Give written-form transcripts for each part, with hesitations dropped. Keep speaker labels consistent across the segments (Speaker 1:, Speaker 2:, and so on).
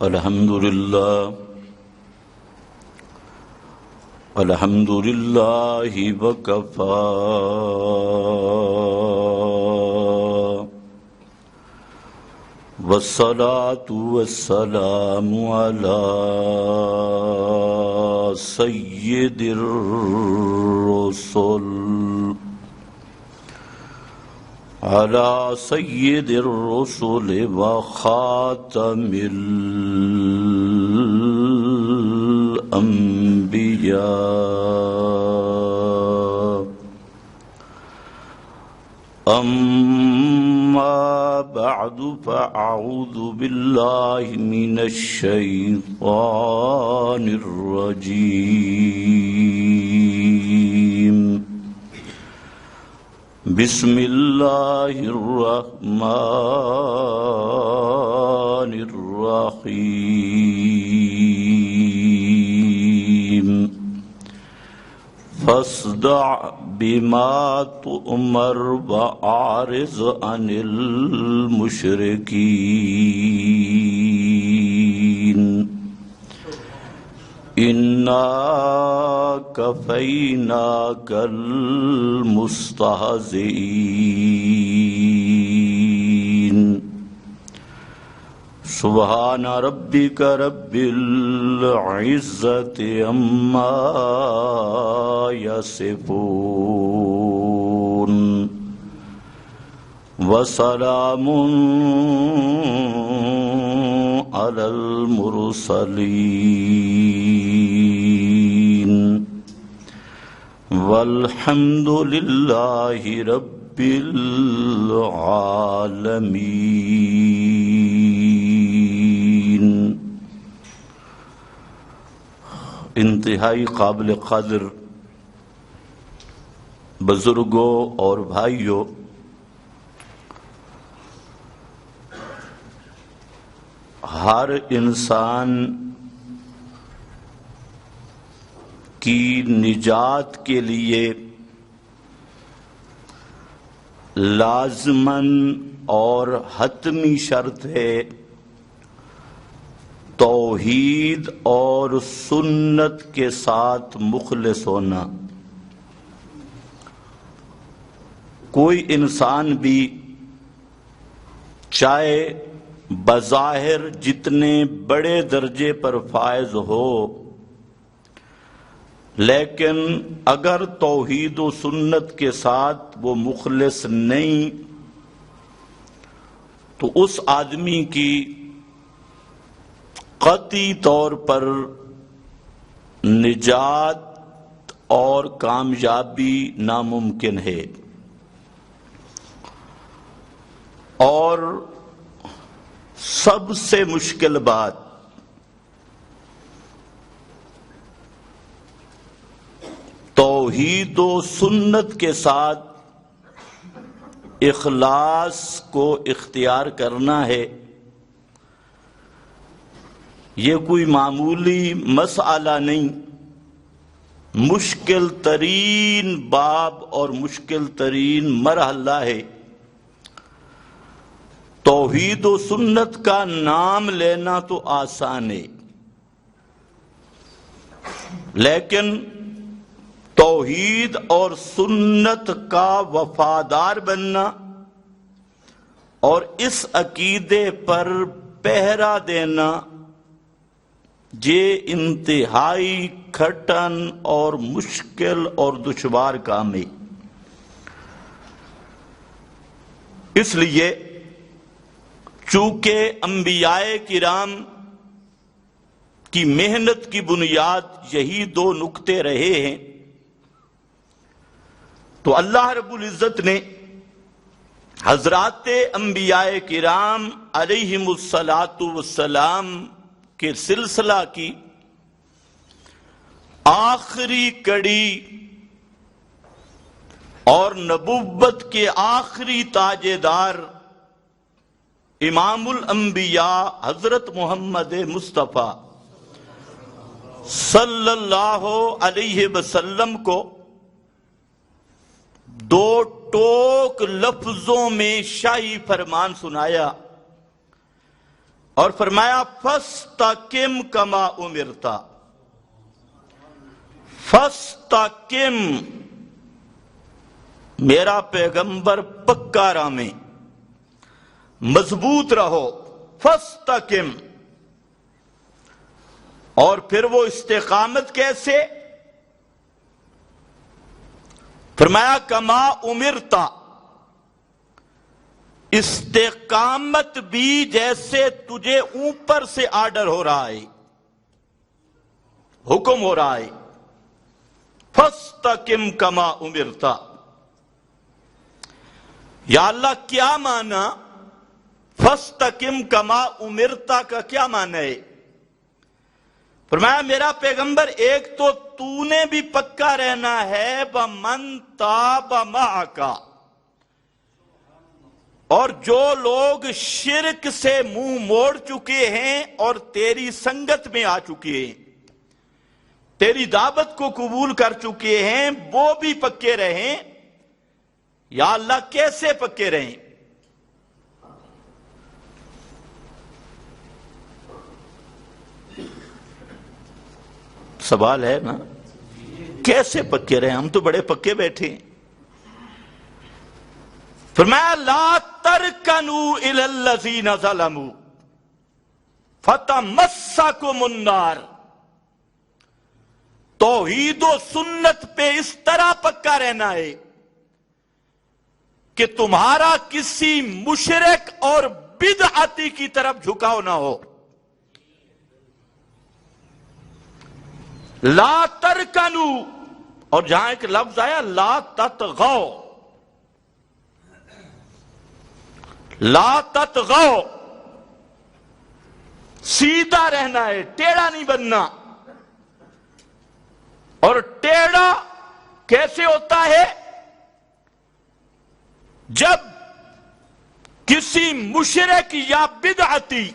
Speaker 1: الحمد لله وكفى والصلاة والسلام على سيد الرسل وخاتم الأنبياء أما بعد فأعوذ بالله من الشيطان الرجيم بسم الله الرحمن الرحيم فاصدع بما تؤمر وأعرض عن المشركين إنا كفيناك المستهزئين سبحان ربك رب العزة عما يصفون وسلام على المرسلين والحمد لله رب العالمين۔ انتہائی قابل قدر بزرگوں اور بھائیوں، ہر انسان کی نجات کے لیے لازماً اور حتمی شرط ہے توحید اور سنت کے ساتھ مخلص ہونا۔ کوئی انسان بھی چاہے بظاہر جتنے بڑے درجے پر فائز ہو، لیکن اگر توحید و سنت کے ساتھ وہ مخلص نہیں تو اس آدمی کی قطعی طور پر نجات اور کامیابی ناممکن ہے۔ اور سب سے مشکل بات توحید و سنت کے ساتھ اخلاص کو اختیار کرنا ہے۔ یہ کوئی معمولی مسئلہ نہیں، مشکل ترین باب اور مشکل ترین مرحلہ ہے۔ توحید و سنت کا نام لینا تو آسان ہے، لیکن توحید اور سنت کا وفادار بننا اور اس عقیدے پر پہرا دینا یہ انتہائی کٹھن اور مشکل اور دشوار کام ہے۔ اس لیے چونکہ انبیاء کرام کی محنت کی بنیاد یہی دو نقطے رہے ہیں، تو اللہ رب العزت نے حضرات انبیاء کرام علیہم الصلاۃ کے سلسلہ کی آخری کڑی اور نبوت کے آخری تاجدار امام الانبیاء حضرت محمد مصطفیٰ صلی اللہ علیہ وسلم کو دو ٹوک لفظوں میں شاہی فرمان سنایا اور فرمایا فاستقم کما امرت، فاستقم، میرا پیغمبر پکا راہ میں مضبوط رہو، فاستقم۔ اور پھر وہ استقامت کیسے؟ فرمایا کما امرتا، استقامت بھی جیسے تجھے اوپر سے آرڈر ہو رہا ہے، حکم ہو رہا ہے، فاستقم کما امرتا۔ یا اللہ کیا معنی فاستقم کما امرتا کا؟ کیا معنی ہے؟ فرمایا میرا پیغمبر ایک تو نے بھی پکا رہنا ہے، وَمَن تَابَ مَعَكَ، اور جو لوگ شرک سے منہ موڑ چکے ہیں اور تیری سنگت میں آ چکے ہیں، تیری دعوت کو قبول کر چکے ہیں، وہ بھی پکے رہیں۔ یا اللہ کیسے پکے رہیں؟ سوال ہے نا، کیسے پکے رہیں؟ ہم تو بڑے پکے بیٹھے ہیں۔ فرمایا لا ترکنوا الی الذین ظلموا فتمسکم النار، توحید و سنت پہ اس طرح پکا رہنا ہے کہ تمہارا کسی مشرک اور بدعتی کی طرف جھکاؤ نہ ہو۔ لا ترکنوا، اور جہاں ایک لفظ آیا لا تطغوا، لا تطغوا، سیدھا رہنا ہے، ٹیڑھا نہیں بننا۔ اور ٹیڑھا کیسے ہوتا ہے؟ جب کسی مشرک یا بدعتی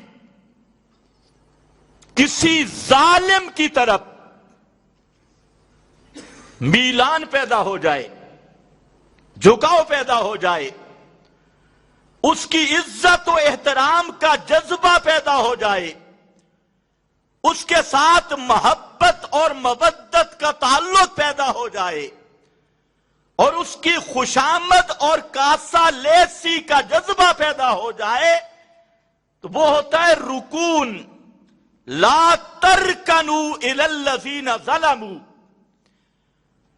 Speaker 1: کسی ظالم کی طرف میلان پیدا ہو جائے، جھکاؤ پیدا ہو جائے، اس کی عزت و احترام کا جذبہ پیدا ہو جائے، اس کے ساتھ محبت اور مودت کا تعلق پیدا ہو جائے، اور اس کی خوشامد اور کاسہ لیسی کا جذبہ پیدا ہو جائے، تو وہ ہوتا ہے رکون۔ لا ترکنوا الی الذین ظلموا،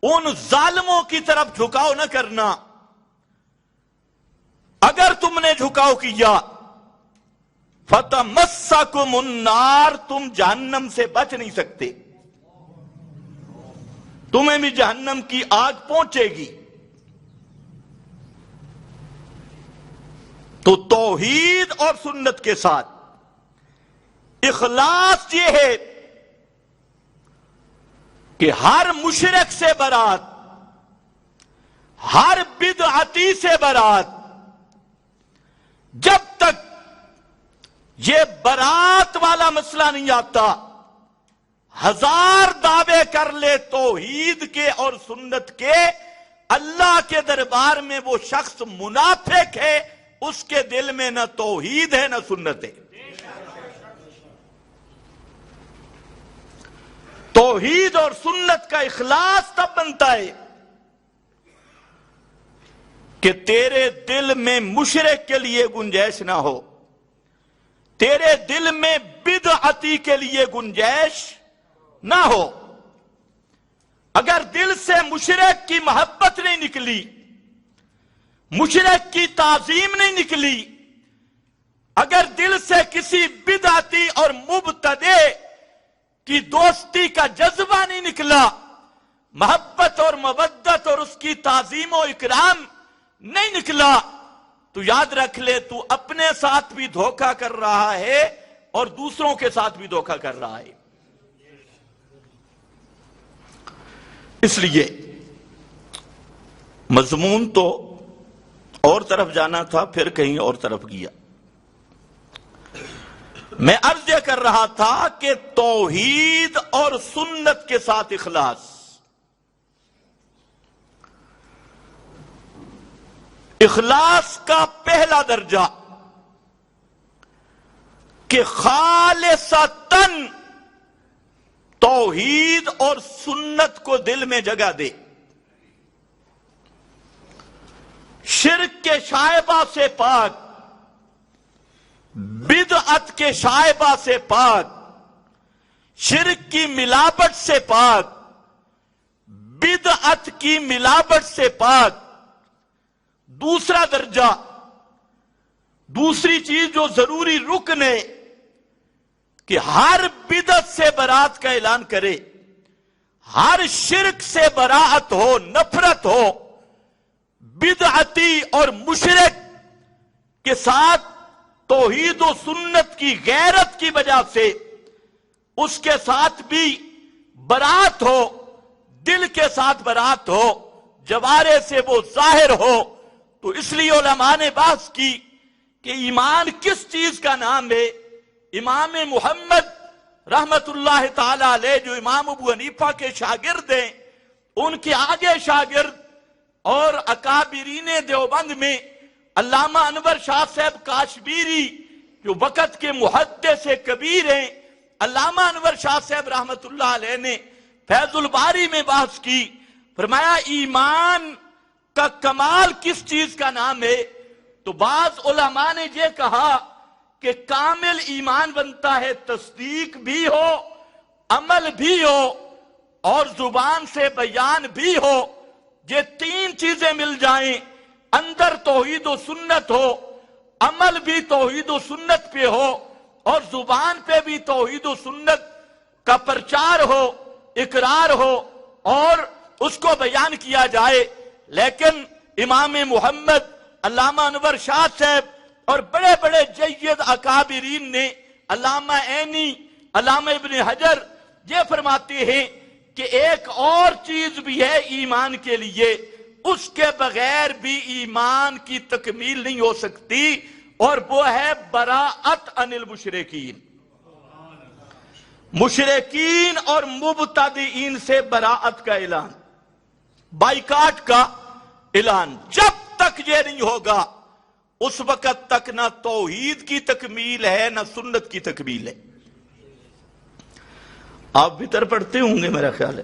Speaker 1: ان ظالموں کی طرف جھکاؤ نہ کرنا۔ اگر تم نے جھکاؤ کیا فتمسکم النار، تم جہنم سے بچ نہیں سکتے، تمہیں بھی جہنم کی آگ پہنچے گی۔ تو توحید اور سنت کے ساتھ اخلاص یہ ہے کہ ہر مشرک سے برات، ہر بدعتی سے برات، جب تک یہ برات والا مسئلہ نہیں آتا، ہزار دعوے کر لے توحید کے اور سنت کے، اللہ کے دربار میں وہ شخص منافق ہے، اس کے دل میں نہ توحید ہے نہ سنت ہے۔ توحید اور سنت کا اخلاص تب بنتا ہے کہ تیرے دل میں مشرک کے لیے گنجائش نہ ہو، تیرے دل میں بدعتی کے لیے گنجائش نہ ہو۔ اگر دل سے مشرک کی محبت نہیں نکلی، مشرک کی تعظیم نہیں نکلی، اگر دل سے کسی بدعتی اور مبتدع کی دوستی کا جذبہ نہیں نکلا، محبت اور مودت اور اس کی تعظیم و اکرام نہیں نکلا، تو یاد رکھ لے تو اپنے ساتھ بھی دھوکہ کر رہا ہے اور دوسروں کے ساتھ بھی دھوکہ کر رہا ہے۔ اس لیے مضمون تو اور طرف جانا تھا، پھر کہیں اور طرف گیا۔ میں عرض یہ کر رہا تھا کہ توحید اور سنت کے ساتھ اخلاص، اخلاص کا پہلا درجہ کہ خالصتاً توحید اور سنت کو دل میں جگہ دے، شرک کے شائبہ سے پاک، بدعت کے شائبہ سے پاک، شرک کی ملاوٹ سے پاک، بدعت کی ملاوٹ سے پاک۔ دوسرا درجہ، دوسری چیز جو ضروری رکن ہے کہ ہر بدعت سے برات کا اعلان کرے، ہر شرک سے براعت ہو، نفرت ہو، بدعتی اور مشرک کے ساتھ توحید و سنت کی غیرت کی وجہ سے اس کے ساتھ بھی برات ہو، دل کے ساتھ برات ہو، جوارے سے وہ ظاہر ہو۔ تو اس لیے علماء نے بحث کی کہ ایمان کس چیز کا نام ہے۔ امام محمد رحمت اللہ تعالی علیہ جو امام ابو حنیفہ کے شاگرد ہیں، ان کے آگے شاگرد اور اکابرین دیوبند میں علامہ انور شاہ صاحب کاشمیری جو وقت کے محدث کبیر ہیں، علامہ انور شاہ صاحب رحمت اللہ علیہ نے فیض الباری میں بحث کی، فرمایا ایمان کا کمال کس چیز کا نام ہے؟ تو بعض علماء نے یہ کہا کہ کامل ایمان بنتا ہے تصدیق بھی ہو، عمل بھی ہو اور زبان سے بیان بھی ہو۔ یہ تین چیزیں مل جائیں، اندر توحید و سنت ہو، عمل بھی توحید و سنت پہ ہو اور زبان پہ بھی توحید و سنت کا پرچار ہو، اقرار ہو اور اس کو بیان کیا جائے۔ لیکن امام محمد، علامہ انور شاہ صاحب اور بڑے بڑے جید اکابرین نے، علامہ عینی، علامہ ابن حجر، یہ فرماتے ہیں کہ ایک اور چیز بھی ہے ایمان کے لیے، اس کے بغیر بھی ایمان کی تکمیل نہیں ہو سکتی، اور وہ ہے براءت عن المشرکین، مشرکین اور مبتدعین سے براءت کا اعلان، بائیکاٹ کا اعلان۔ جب تک یہ نہیں ہوگا اس وقت تک نہ توحید کی تکمیل ہے نہ سنت کی تکمیل ہے۔ آپ بھیتر پڑھتے ہوں گے میرا خیال ہے،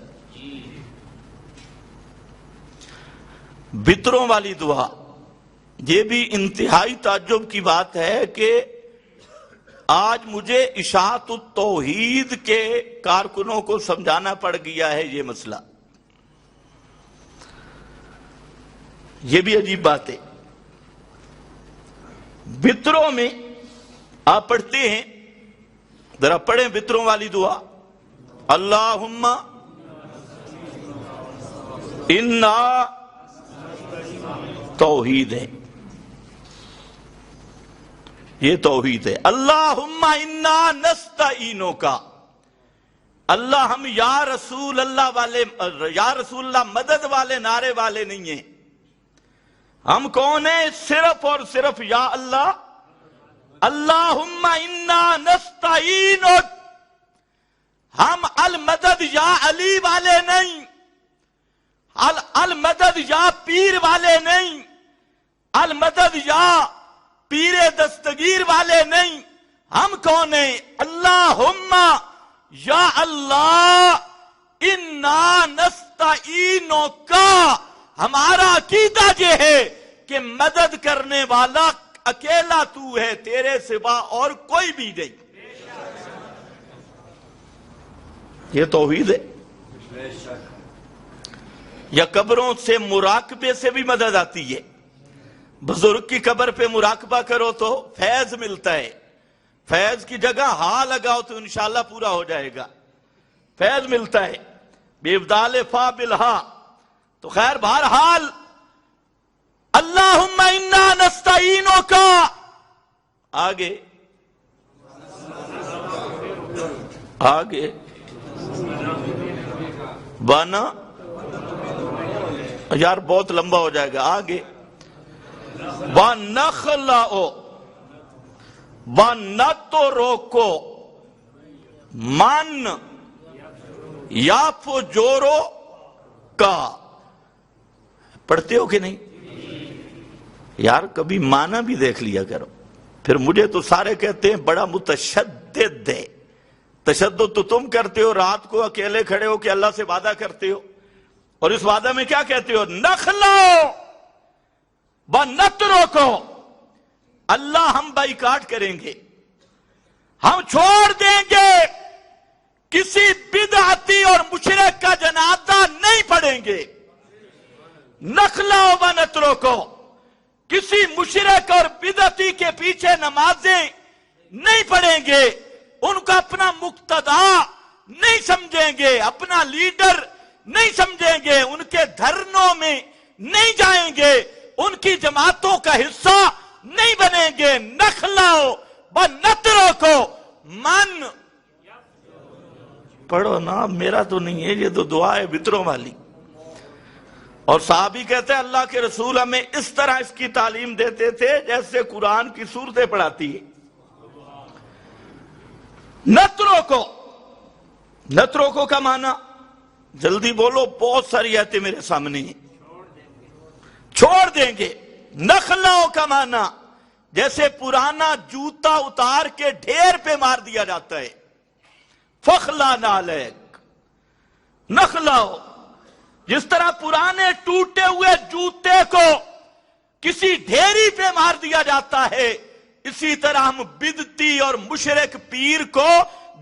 Speaker 1: بتروں والی دعا، یہ بھی انتہائی تعجب کی بات ہے کہ آج مجھے اشاعت التوحید کے کارکنوں کو سمجھانا پڑ گیا ہے یہ مسئلہ۔ یہ بھی عجیب بات ہے۔ بتروں میں آپ پڑھتے ہیں، ذرا پڑھیں بتروں والی دعا، اللہم انا، توحید ہے، یہ توحید ہے۔ اللہم انا نستعینک، اللہ ہم یا رسول اللہ والے، یا رسول اللہ مدد والے نعرے والے نہیں ہیں، ہم کون ہیں؟ صرف اور صرف یا اللہ۔ اللہم انا نستعینک، ہم المدد یا علی والے نہیں، المدد یا پیر والے نہیں، المدد یا پیر دستگیر والے نہیں، ہم کون ہیں؟ اللہم یا اللہ انا نستعینک، ہمارا عقیدہ یہ ہے کہ مدد کرنے والا اکیلا تو ہے، تیرے سوا اور کوئی بھی نہیں۔ یہ توحید ہے۔ یا قبروں سے مراقبے سے بھی مدد آتی ہے، بزرگ کی قبر پہ مراقبہ کرو تو فیض ملتا ہے، فیض کی جگہ ہاں لگاؤ تو انشاءاللہ پورا ہو جائے گا، فیض ملتا ہے، بِإِبْدَالِ فَا بِالْحَا۔ تو خیر بہرحال اللہم انا نستعینک، آگے آگے بانا، یار بہت لمبا ہو جائے گا، آگے وَنَخْلَعُ وَنَتْرُكُ مَنْ يَفْجُرُ کا، پڑھتے ہو کہ نہیں؟ یار کبھی معنی بھی دیکھ لیا کرو، پھر مجھے تو سارے کہتے ہیں بڑا متشدد ہے. تشدد تو تم کرتے ہو، رات کو اکیلے کھڑے ہو کہ اللہ سے وعدہ کرتے ہو، اور اس وعدہ میں کیا کہتے ہو؟ نخلو ونترکو، اللہ ہم بائیکاٹ کریں گے، ہم چھوڑ دیں گے، کسی بدعتی اور مشرک کا جنازہ نہیں پڑھیں گے. نخلو ونترکو، کسی مشرک اور بدعتی کے پیچھے نمازیں نہیں پڑھیں گے، ان کا اپنا مقتدا نہیں سمجھیں گے، اپنا لیڈر نہیں سمجھیں گے، ان کے دھرنوں میں نہیں جائیں گے، ان کی جماعتوں کا حصہ نہیں بنیں گے. نخلو ونترکو من، پڑھو نا، میرا تو نہیں ہے، یہ تو دعا ہے وطروں والی. اور صحابی کہتے ہیں اللہ کے رسول ہمیں اس طرح اس کی تعلیم دیتے تھے جیسے قرآن کی سورتیں پڑھاتی ہے. نترکو، نترکو کا معنی جلدی بولو، بہت ساری آیتیں میرے سامنے ہیں. چھوڑ دیں گے. نخلو کا معنی جیسے پرانا جوتا اتار کے ڈھیر پہ مار دیا جاتا ہے. فخلا نالک، نخلو، جس طرح پرانے ٹوٹے ہوئے جوتے کو کسی ڈھیری پہ مار دیا جاتا ہے، اسی طرح ہم بدعتی اور مشرک پیر کو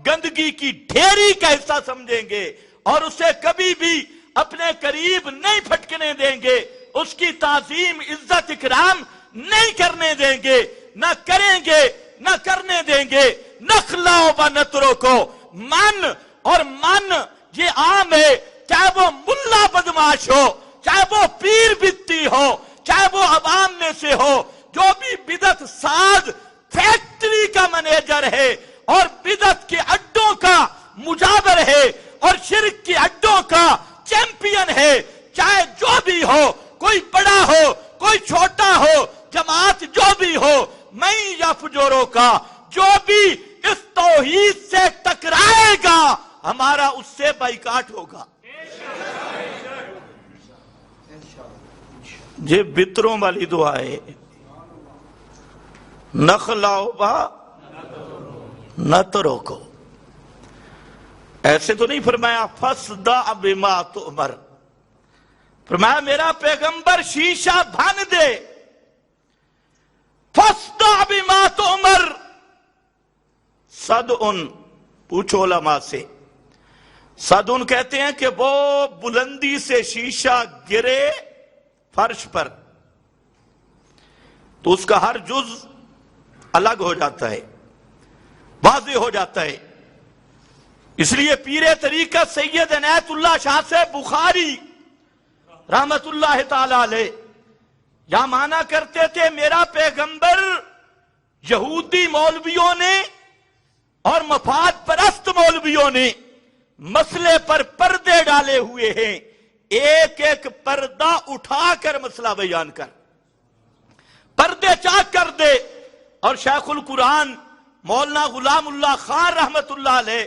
Speaker 1: گندگی کی ڈھیری کا حصہ سمجھیں گے اور اسے کبھی بھی اپنے قریب نہیں پھٹکنے دیں گے، اس کی تعظیم عزت اکرام نہیں کرنے دیں گے، نہ کریں گے نہ کرنے دیں گے. نخلو ونترکو، من، اور من یہ عام ہے، چاہے وہ ملا بدماش ہو، چاہے وہ پیر بدتی ہو، چاہے وہ عوام میں سے ہو، جو بھی بدعت ساز فیکٹری کا مینیجر ہے اور بدعت کے اڈوں کا مجاور ہے اور شرک کے اڈوں کا چیمپئن ہے، چاہے جو بھی ہو، کوئی بڑا ہو کوئی چھوٹا ہو، جماعت جو بھی ہو، میں یا فجوروں کا، جو بھی اس توحید سے ٹکرائے گا ہمارا اس سے بائیکاٹ ہوگا. یہ بتروں والی دعا ہے. نخلو ونترکو، ایسے تو نہیں فرمایا فاصدع بما تؤمر، فرمایا میرا پیغمبر شیشہ بھن دے. فاصدع بما تؤمر، صدعن، پوچھو علماء سے، صدعن کہتے ہیں کہ وہ بلندی سے شیشہ گرے فرش پر تو اس کا ہر جز الگ ہو جاتا ہے، واضح ہو جاتا ہے. اس لیے پیر طریقہ سید عنایت اللہ شاہ سے بخاری رحمت اللہ تعالی علیہ یا مانا کرتے تھے میرا پیغمبر یہودی مولویوں نے اور مفاد پرست مولویوں نے مسئلے پر پردے ڈالے ہوئے ہیں، ایک ایک پردہ اٹھا کر مسئلہ بیان کر، پردے چاک کر دے. اور شیخ القرآن مولانا غلام اللہ خان رحمت اللہ علیہ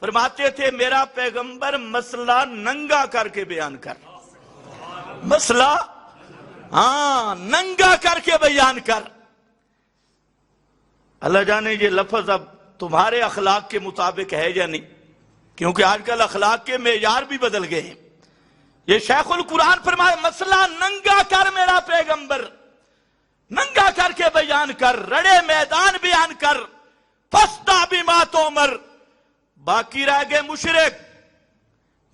Speaker 1: فرماتے تھے میرا پیغمبر مسئلہ ننگا کر کے بیان کر، مسئلہ ننگا کر کے بیان کر. اللہ جانے یہ لفظ اب تمہارے اخلاق کے مطابق ہے یا نہیں، کیونکہ آج کل اخلاق کے معیار بھی بدل گئے ہیں. یہ شیخ القرآن فرمائے مسئلہ ننگا کر میرا پیغمبر، ننگا کر کے بیان کر، رڑے میدان بیان کر. فاصدع بما تؤمر. باقی رہ گئے مشرک،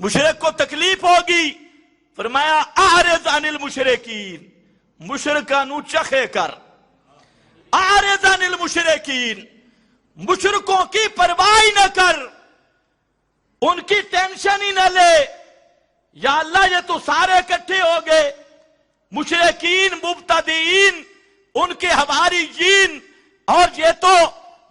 Speaker 1: مشرک کو تکلیف ہوگی، فرمایا اعرض عن المشرکین، مشرکانو چخے کر. اعرض عن المشرکین، مشرکوں کی پرواہ نہ کر، ان کی ٹینشن ہی نہ لے. یا اللہ یہ تو سارے اکٹھے ہو گئے، مشرکین، مبتدئین، ان کے حواریین، اور یہ تو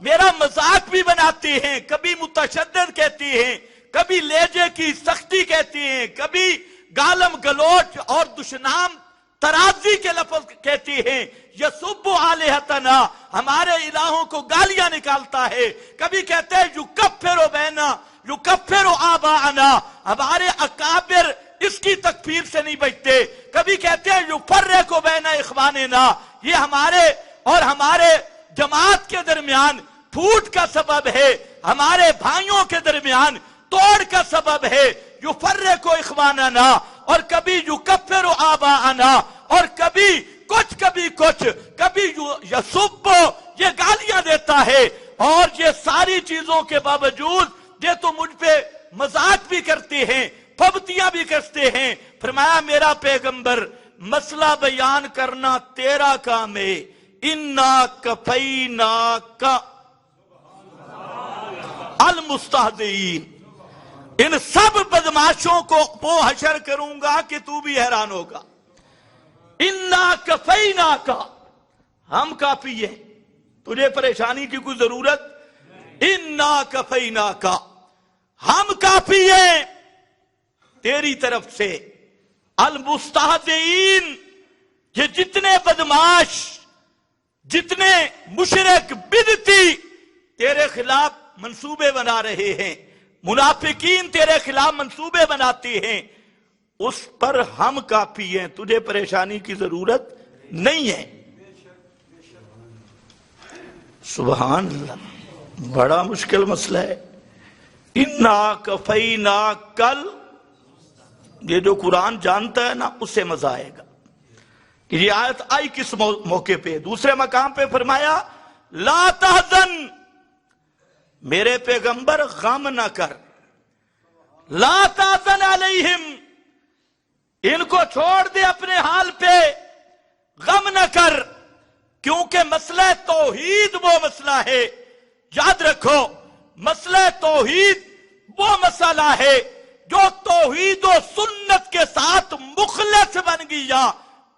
Speaker 1: میرا مذاق بھی بناتے ہیں، کبھی متشدد کہتی ہیں، کبھی لہجے کی سختی کہتی ہیں، کبھی گالم گلوچ اور دشنام ترازی کے لفظ کہتی ہیں. یسب آلہتنا، ہمارے الہوں کو گالیاں نکالتا ہے. کبھی کہتے ہیں یکفر بینا، یکفر آباءنا، ہمارے اکابر اس کی تکفیر سے نہیں بچتے. کبھی کہتے ہیں یفرق بین اخواننا، یہ ہمارے اور ہمارے جماعت کے درمیان پھوٹ کا سبب ہے، ہمارے بھائیوں کے درمیان توڑ کا سبب ہے، یفرق اخواننا، اور کبھی یکفر آباءنا، اور کبھی کچھ کبھی یسب، یہ گالیاں دیتا ہے، اور یہ ساری چیزوں کے باوجود یہ تو مجھ پہ مذاق بھی کرتے ہیں، پھبتیاں بھی کرتے ہیں۔ فرمایا میرا پیغمبر مسئلہ بیان کرنا تیرا کام ہے، انا کفیناک المستہزئین، ان سب بدماشوں کو وہ حشر کروں گا کہ تو بھی حیران ہوگا۔ انا کفیناک، ہم کافی ہیں، تجھے پریشانی کی کوئی ضرورت، انا کفیناک، ہم کافی ہیں تیری طرف سے۔ المستہزئین، یہ جتنے بدماش، جتنے مشرک بدعتی تیرے خلاف منصوبے بنا رہے ہیں، منافقین تیرے خلاف منصوبے بناتے ہیں، اس پر ہم کافی ہیں، تجھے پریشانی کی ضرورت نہیں ہے۔ سبحان اللہ، بڑا مشکل مسئلہ ہے۔ انا کفیناک، یہ جو قرآن جانتا ہے نا اس سے مزہ آئے گا کہ یہ آیت آئی کس موقع پہ۔ دوسرے مقام پہ فرمایا لا تحزن، میرے پیغمبر غم نہ کر، لا تحزن علیہم، ان کو چھوڑ دے اپنے حال پہ، غم نہ کر، کیونکہ مسئلہ توحید وہ مسئلہ ہے، یاد رکھو مسئلہ توحید وہ مسئلہ ہے جو توحید و سنت کے ساتھ مخلص بن گیا،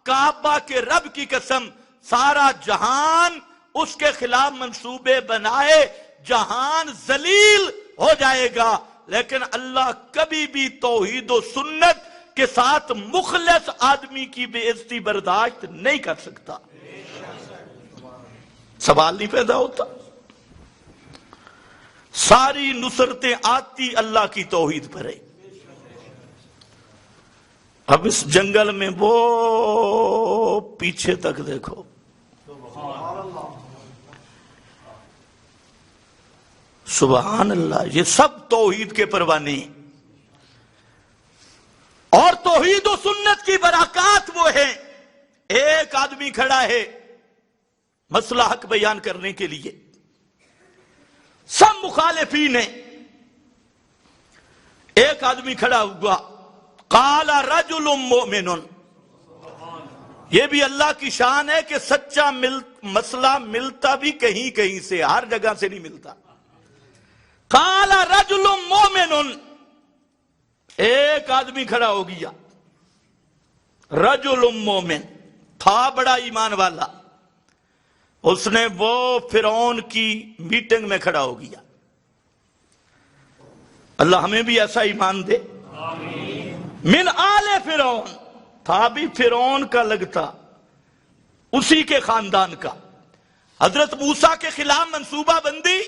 Speaker 1: کعبہ کے رب کی قسم سارا جہان اس کے خلاف منصوبے بنائے، جہان ذلیل ہو جائے گا، لیکن اللہ کبھی بھی توحید و سنت کے ساتھ مخلص آدمی کی بے عزتی برداشت نہیں کر سکتا۔ سوال نہیں پیدا ہوتا، ساری نصرتیں آتی اللہ کی توحید پر ہے۔ اب اس جنگل میں وہ پیچھے تک دیکھو، سبحان اللہ، یہ سب توحید کے پروانے ہیں، اور توحید و سنت کی برکات وہ ہے۔ ایک آدمی کھڑا ہے مسئلہ حق بیان کرنے کے لیے، سب مخالفین ہیں، ایک آدمی کھڑا ہوا، قال رجل مؤمن، یہ بھی اللہ کی شان ہے کہ سچا مسئلہ ملتا بھی کہیں کہیں سے، ہر جگہ سے نہیں ملتا۔ قال رجل مؤمن، ایک آدمی کھڑا ہو گیا، رجل مومن، تھا بڑا ایمان والا، اس نے وہ فرعون کی میٹنگ میں کھڑا ہو گیا۔ اللہ ہمیں بھی ایسا ایمان دے۔ من آل فرعون، تھا بھی فرعون کا لگتا، اسی کے خاندان کا، حضرت موسیٰ کے خلاف منصوبہ بندی،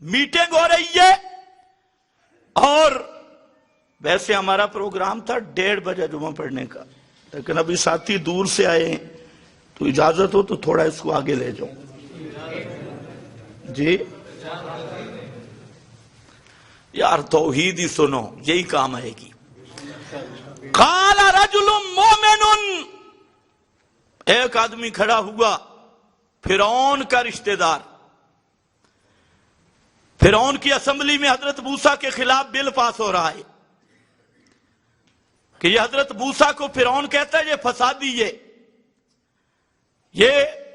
Speaker 1: میٹنگ ہو رہی ہے، اور ویسے ہمارا پروگرام تھا 1:30 بجے جمعہ پڑھنے کا، لیکن ابھی ساتھی دور سے آئے ہیں، تو اجازت ہو تو تھوڑا اس کو آگے لے جاؤں۔ جی یار توحید ہی سنو، یہی کام آئے گی۔ قال رجل مومن، ایک آدمی کھڑا ہوا، فرعون کا رشتہ دار، فرعون کی اسمبلی میں حضرت موسیٰ کے خلاف بل پاس ہو رہا ہے کہ یہ حضرت موسیٰ کو فرعون کہتا ہے یہ فسادی ہے، یہ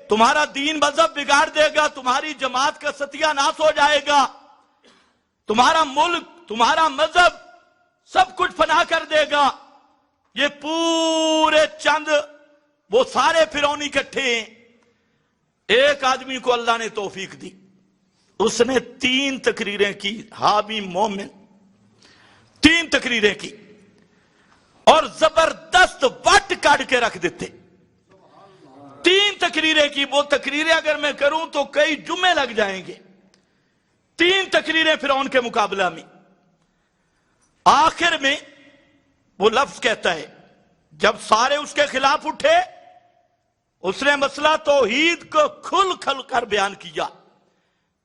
Speaker 1: تمہارا دین مذہب بگاڑ دے گا، تمہاری جماعت کا ستیہ ناش ہو جائے گا، تمہارا ملک، تمہارا مذہب سب کچھ فنا کر دے گا۔ یہ پورے چند وہ سارے فرعونی اکٹھے ہیں۔ ایک آدمی کو اللہ نے توفیق دی، اس نے 3 تقریریں کی، حامی مومن، 3 تقریریں کی، اور زبردست وٹ کاٹ کے رکھ دیتے۔ 3 تقریریں کی، وہ تقریریں اگر میں کروں تو کئی جمعے لگ جائیں گے۔ 3 تقریریں فرعون کے مقابلہ میں۔ آخر میں وہ لفظ کہتا ہے، جب سارے اس کے خلاف اٹھے اس نے مسئلہ توحید کو کھل کھل کر بیان کیا.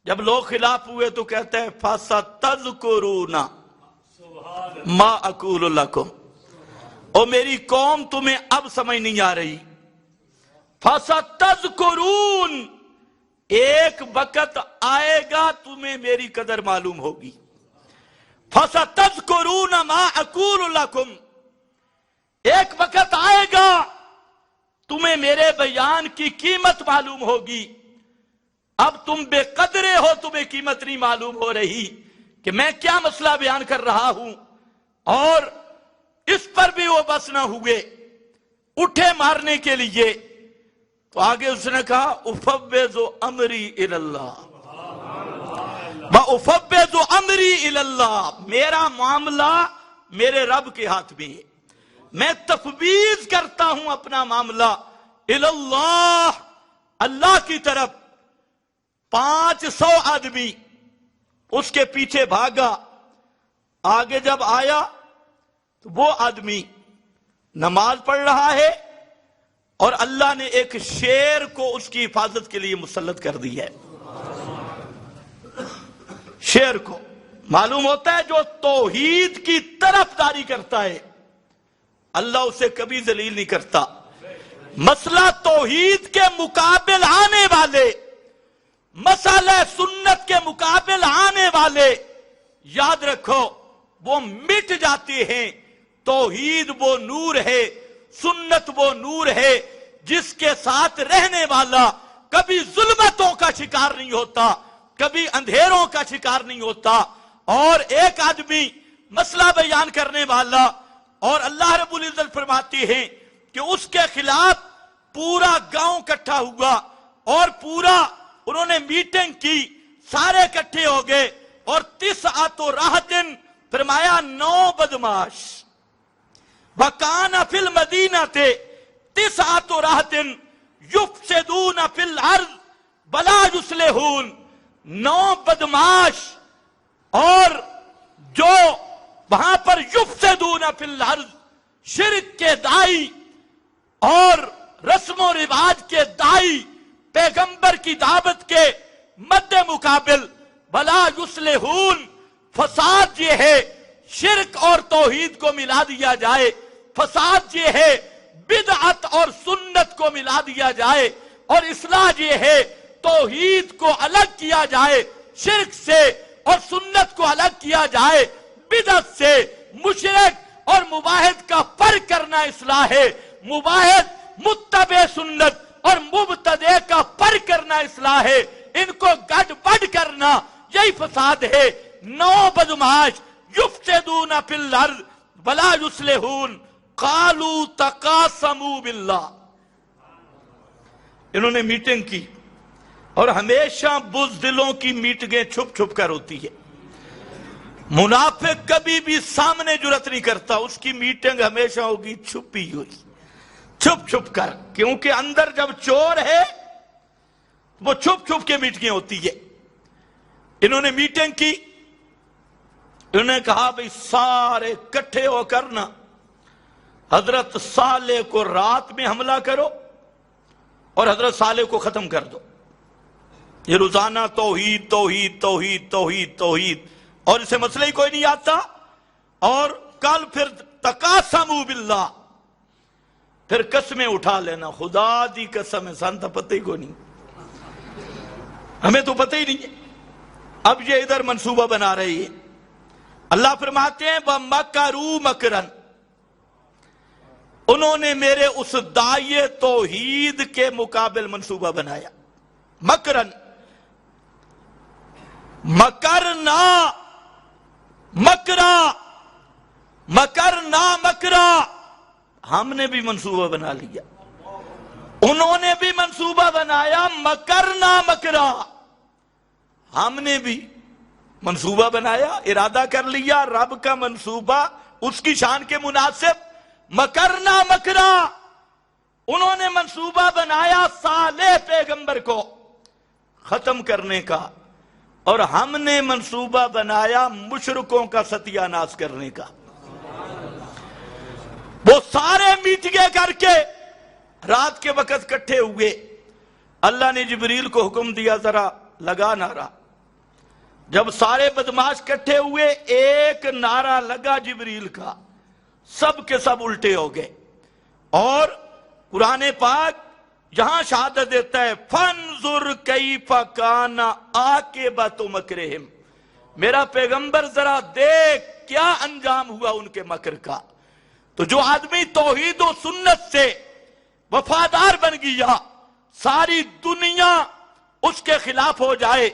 Speaker 1: جب لوگ خلاف ہوئے تو کہتے ہیں فَسَتَذْكُرُونَ مَا أَقُولُ لَكُمْ. او میری قوم تمہیں اب سمجھ نہیں آ رہی. فَسَتَذْكُرُونَ ایک وقت آئے گا تمہیں میری قدر معلوم ہوگی. فَسَتَذْكُرُونَ مَا أَقُولُ لَكُمْ ایک وقت آئے گا تمہیں میرے بیان کی قیمت معلوم ہوگی. اب تم بے قدرے ہو, تمہیں قیمت نہیں معلوم ہو رہی کہ میں کیا مسئلہ بیان کر رہا ہوں. اور اس پر بھی وہ بس نہ ہوئے, اٹھے مارنے کے لیے. تو آگے اس نے کہا افوض امری الی اللہ وافوض امری الی اللہ, میرا معاملہ میرے رب کے ہاتھ میں ہے, میں تفویض کرتا ہوں اپنا معاملہ الی اللہ, اللہ کی طرف. 500 آدمی اس کے پیچھے بھاگا. آگے جب آیا تو وہ آدمی نماز پڑھ رہا ہے اور اللہ نے ایک شیر کو اس کی حفاظت کے لیے مسلط کر دی ہے. شیر کو معلوم ہوتا ہے جو توحید کی طرفداری کرتا ہے اللہ اسے کبھی ذلیل نہیں کرتا. مسئلہ توحید کے مقابل آنے والے, مسئلہ سنت کے مقابل آنے والے, یاد رکھو وہ مٹ جاتے ہیں. توحید وہ نور ہے, سنت وہ نور ہے جس کے ساتھ رہنے والا کبھی ظلمتوں کا شکار نہیں ہوتا, کبھی اندھیروں کا شکار نہیں ہوتا. اور ایک آدمی مسئلہ بیان کرنے والا, اور اللہ رب العزت فرماتے ہیں کہ اس کے خلاف پورا گاؤں اکٹھا ہوا اور پورا انہوں نے میٹنگ کی, سارے اکٹھے ہو گئے. اور 9 راحت فرمایا 9 بدماش وَكَانَ فِي الْمَدِينَةِ 9 راحت يُفْسِدُونَ فِي الْأَرْضِ وَلَا يُصْلِحُونَ. 9 بدماش اور جو وہاں پر يُفْسِدُونَ فِي الْأَرْضِ شرک کے دائی اور رسم و رواج کے دائی, پیغمبر کی دعوت کے مد مقابل وَلَا يُصْلِحُونَ فساد یہ ہے شرک اور توحید کو ملا دیا جائے, فساد یہ ہے بدعت اور سنت کو ملا دیا جائے, اور اصلاح یہ ہے توحید کو الگ کیا جائے شرک سے اور سنت کو الگ کیا جائے بدعت سے. مشرک اور مباحد کا فرق کرنا اصلاح ہے, مباحد متبع سنت اور مبتدع کا فرق کرنا اصلاح ہے. ان کو گڈ بڈ کرنا یہی فساد ہے. 9 بدماش یفسدون فی الارض ولا یصلحون قالوا تقاسموا باللہ. انہوں نے میٹنگ کی, اور ہمیشہ بزدلوں کی میٹنگیں چھپ چھپ کر ہوتی ہے. منافق کبھی بھی سامنے جرأت نہیں کرتا, اس کی میٹنگ ہمیشہ ہوگی چھپی ہوئی, چھپ چھپ کر, کیونکہ اندر جب چور ہے وہ چھپ چھپ کے میٹنگیں ہوتی ہے. انہوں نے میٹنگ کی, انہوں نے کہا بھئی سارے کٹھے ہو کرنا حضرت صالح کو رات میں حملہ کرو اور حضرت صالح کو ختم کر دو. یہ روزانہ توحید توحید توحید توحید توحید, اور اسے مسئلہ ہی کوئی نہیں آتا. اور کل پھر تقاسموا باللہ, پھر قسمیں اٹھا لینا, خدا دی قسم ہے سان تو پتہ ہی کوئی نہیں, ہمیں تو پتہ ہی نہیں ہے. اب یہ ادھر منصوبہ بنا رہی ہے. اللہ فرماتے ہیں وَمَكَرُوا مَكْرًا, انہوں نے میرے اس داعیے توحید کے مقابل منصوبہ بنایا. مکرن, مکرنا مکرا, مکرنا مکرا, ہم نے بھی منصوبہ بنا لیا, انہوں نے بھی منصوبہ بنایا. مکرنا مکرا, ہم نے بھی منصوبہ بنایا, ارادہ کر لیا رب کا منصوبہ اس کی شان کے مناسب. مکرنا مکرا, انہوں نے منصوبہ بنایا صالح پیغمبر کو ختم کرنے کا, اور ہم نے منصوبہ بنایا مشرکوں کا ستیہ ناش کرنے کا. وہ سارے میٹنگیں کر کے رات کے وقت کٹھے ہوئے، اللہ نے جبریل کو حکم دیا ذرا لگا نعرہ۔ جب سارے بدماش کٹھے ہوئے، ایک نعرہ لگا جبریل کا، سب کے سب الٹے ہو گئے۔ اور قرآن پاک یہاں شہادت دیتا ہے فَانظُرْ كَيْفَ كَانَ عَاقِبَةُ مَكْرِهِمْ، میرا پیغمبر ذرا دیکھ کیا انجام ہوا ان کے مکر کا۔ تو جو آدمی توحید و سنت سے وفادار بن گیا، ساری دنیا اس کے خلاف ہو جائے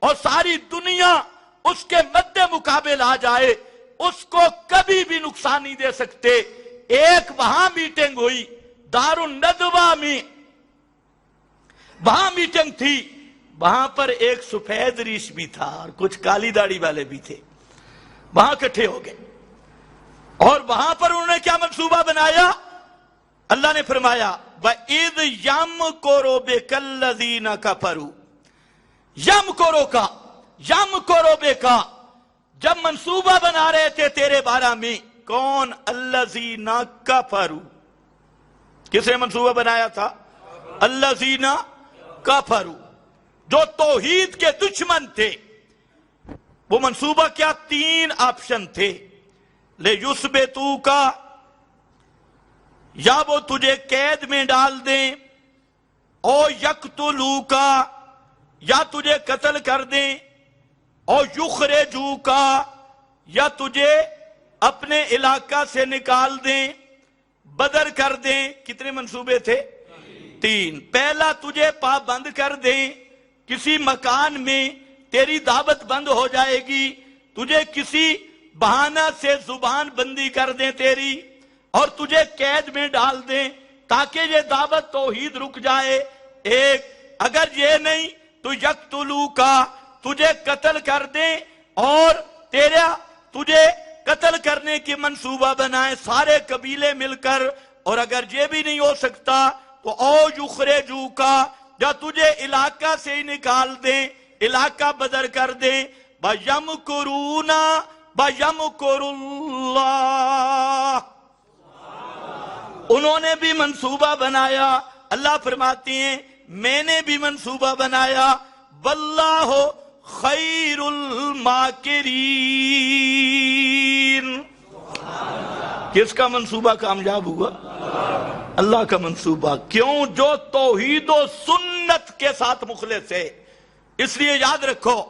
Speaker 1: اور ساری دنیا اس کے مد مقابل آ جائے، اس کو کبھی بھی نقصان نہیں دے سکتے۔ ایک وہاں میٹنگ ہوئی دار الندوہ میں، وہاں میٹنگ تھی، وہاں پر ایک سفید ریش بھی تھا اور کچھ کالی داڑھی والے بھی تھے، وہاں کٹھے ہو گئے۔ اور وہاں پر انہوں نے کیا منصوبہ بنایا؟ اللہ نے فرمایا وَإِذْ يَمْكُرُ بِكَ الَّذِينَ كَفَرُوا، یمکرو بِکَ، جب منصوبہ بنا رہے تھے تیرے بارے میں، کون؟ الَّذِينَ كَفَرُوا، کس نے منصوبہ بنایا تھا؟ الَّذِينَ كَفَرُوا، جو توحید کے دشمن تھے۔ وہ منصوبہ کیا؟ 3 آپشن تھے، لِيُثْبِتُوكَ، یا وہ تجھے قید میں ڈال دیں، او یقتلوک، یا تجھے قتل کر دیں، او یخرجوک، یا تجھے اپنے علاقہ سے نکال دیں، بدر کر دیں۔ کتنے منصوبے تھے؟ 3۔ پہلا تجھے پابند کر دیں، کسی مکان میں تیری دعوت بند ہو جائے گی، تجھے کسی بہانہ سے زبان بندی کر دیں تیری، اور تجھے قید میں ڈال دیں تاکہ یہ دعوت توحید رک جائے۔ ایک، اگر یہ نہیں تو یقتلوک، تجھے قتل کر دیں اور تجھے قتل کرنے کی منصوبہ بنائیں سارے قبیلے مل کر، اور اگر یہ بھی نہیں ہو سکتا تو او یخرجوک، یا تجھے علاقہ سے ہی نکال دیں، علاقہ بدر کر دیں۔ وَيَمْكُرُونَ وَيَمْكُرُ اللَّهُ، انہوں نے بھی منصوبہ بنایا۔ اللہ فرماتی ہیں میں نے بھی منصوبہ بنایا، واللہ خیر الماکرین۔ کس کا منصوبہ کامیاب ہوا؟ اللہ کا منصوبہ۔ کیوں؟ جو توحید و سنت کے ساتھ مخلص ہے۔ اس لیے یاد رکھو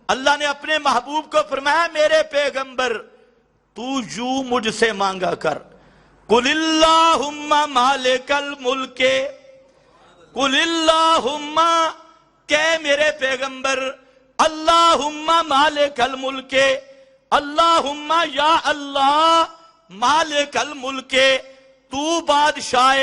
Speaker 1: اللہ نے اپنے محبوب کو فرمایا میرے پیغمبر تو یوں مجھ سے مانگا کر، قُلِ اللَّهُمَّ مَالِكَ الْمُلْكِ، قُلِ اللَّهُمَّ، کہ میرے پیغمبر اللہم مالک الملک، اللہم یا اللہ مالک الملک، تو بادشاہ،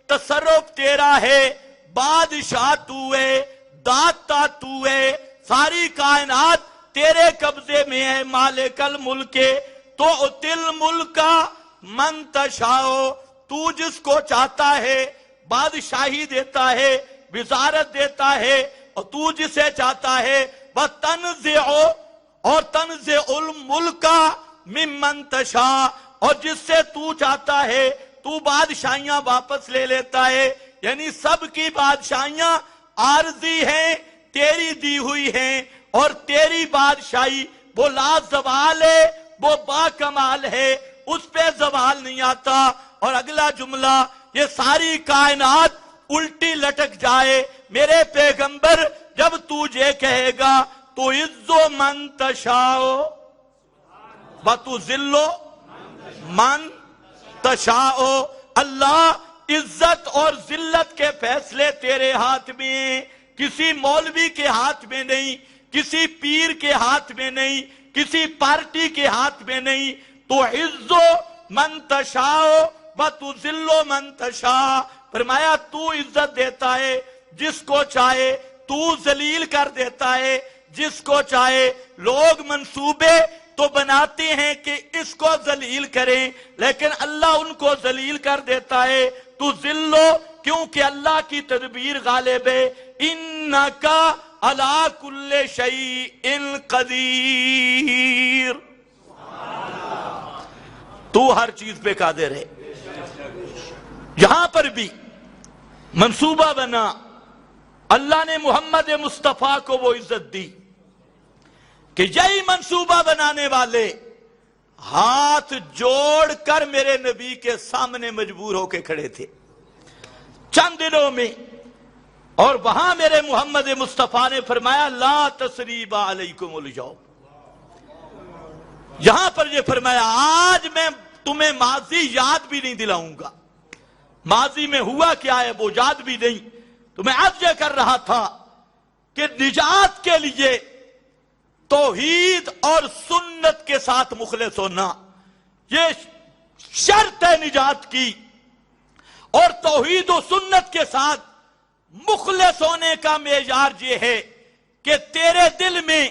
Speaker 1: تصرف تیرا ہے، بادشاہ تو ہے، داتا تو ہے، ساری کائنات تیرے قبضے میں ہے، مالک الملک، تو اتل ملک من تشاء، تو جس کو چاہتا ہے بادشاہی دیتا ہے، وزارت دیتا ہے، اور تو جسے چاہتا ہے وَتَنْزِعُ، اور تنزع الملک ممن تشاء، اور جس سے تو چاہتا ہے تو بادشاہیاں واپس لے لیتا ہے۔ یعنی سب کی بادشاہیاں عارضی ہیں، تیری دی ہوئی ہیں، اور تیری بادشاہی وہ لا زوال ہے، وہ با کمال ہے، اس پہ زوال نہیں آتا۔ اور اگلا جملہ، یہ ساری کائنات الٹی لٹک جائے، میرے پیغمبر جب تو یہ کہے گا تو عزو من تشاء وتذل من تشاء، اللہ عزت اور ذلت کے فیصلے تیرے ہاتھ میں ہیں، کسی مولوی کے ہاتھ میں نہیں، کسی پیر کے ہاتھ میں نہیں، کسی پارٹی کے ہاتھ میں نہیں۔ تو عزو من تشاء وتذل من تشاء، فرمایا تو عزت دیتا ہے جس کو چاہے، تو ذلیل کر دیتا ہے جس کو چاہے۔ لوگ منصوبے تو بناتے ہیں کہ اس کو ذلیل کریں، لیکن اللہ ان کو ذلیل کر دیتا ہے۔ تو ذلو، کیونکہ اللہ کی تدبیر غالب ہے۔ انکا علی کل شیء قدیر، تو ہر چیز پہ قادر ہے۔ یہاں پر بھی منصوبہ بنا، اللہ نے محمد مصطفیٰ کو وہ عزت دی کہ یہی منصوبہ بنانے والے ہاتھ جوڑ کر میرے نبی کے سامنے مجبور ہو کے کھڑے تھے چند دنوں میں، اور وہاں میرے محمد مصطفیٰ نے فرمایا لا تثریب علیکم الیوم، یہاں پر یہ فرمایا آج میں تمہیں ماضی یاد بھی نہیں دلاؤں گا، ماضی میں ہوا کیا ہے وہ یاد بھی نہیں، تو میں عرض یہ کر رہا تھا کہ نجات کے لیے توحید اور سنت کے ساتھ مخلص ہونا یہ شرط ہے نجات کی، اور توحید و سنت کے ساتھ مخلص ہونے کا معیار یہ ہے کہ تیرے دل میں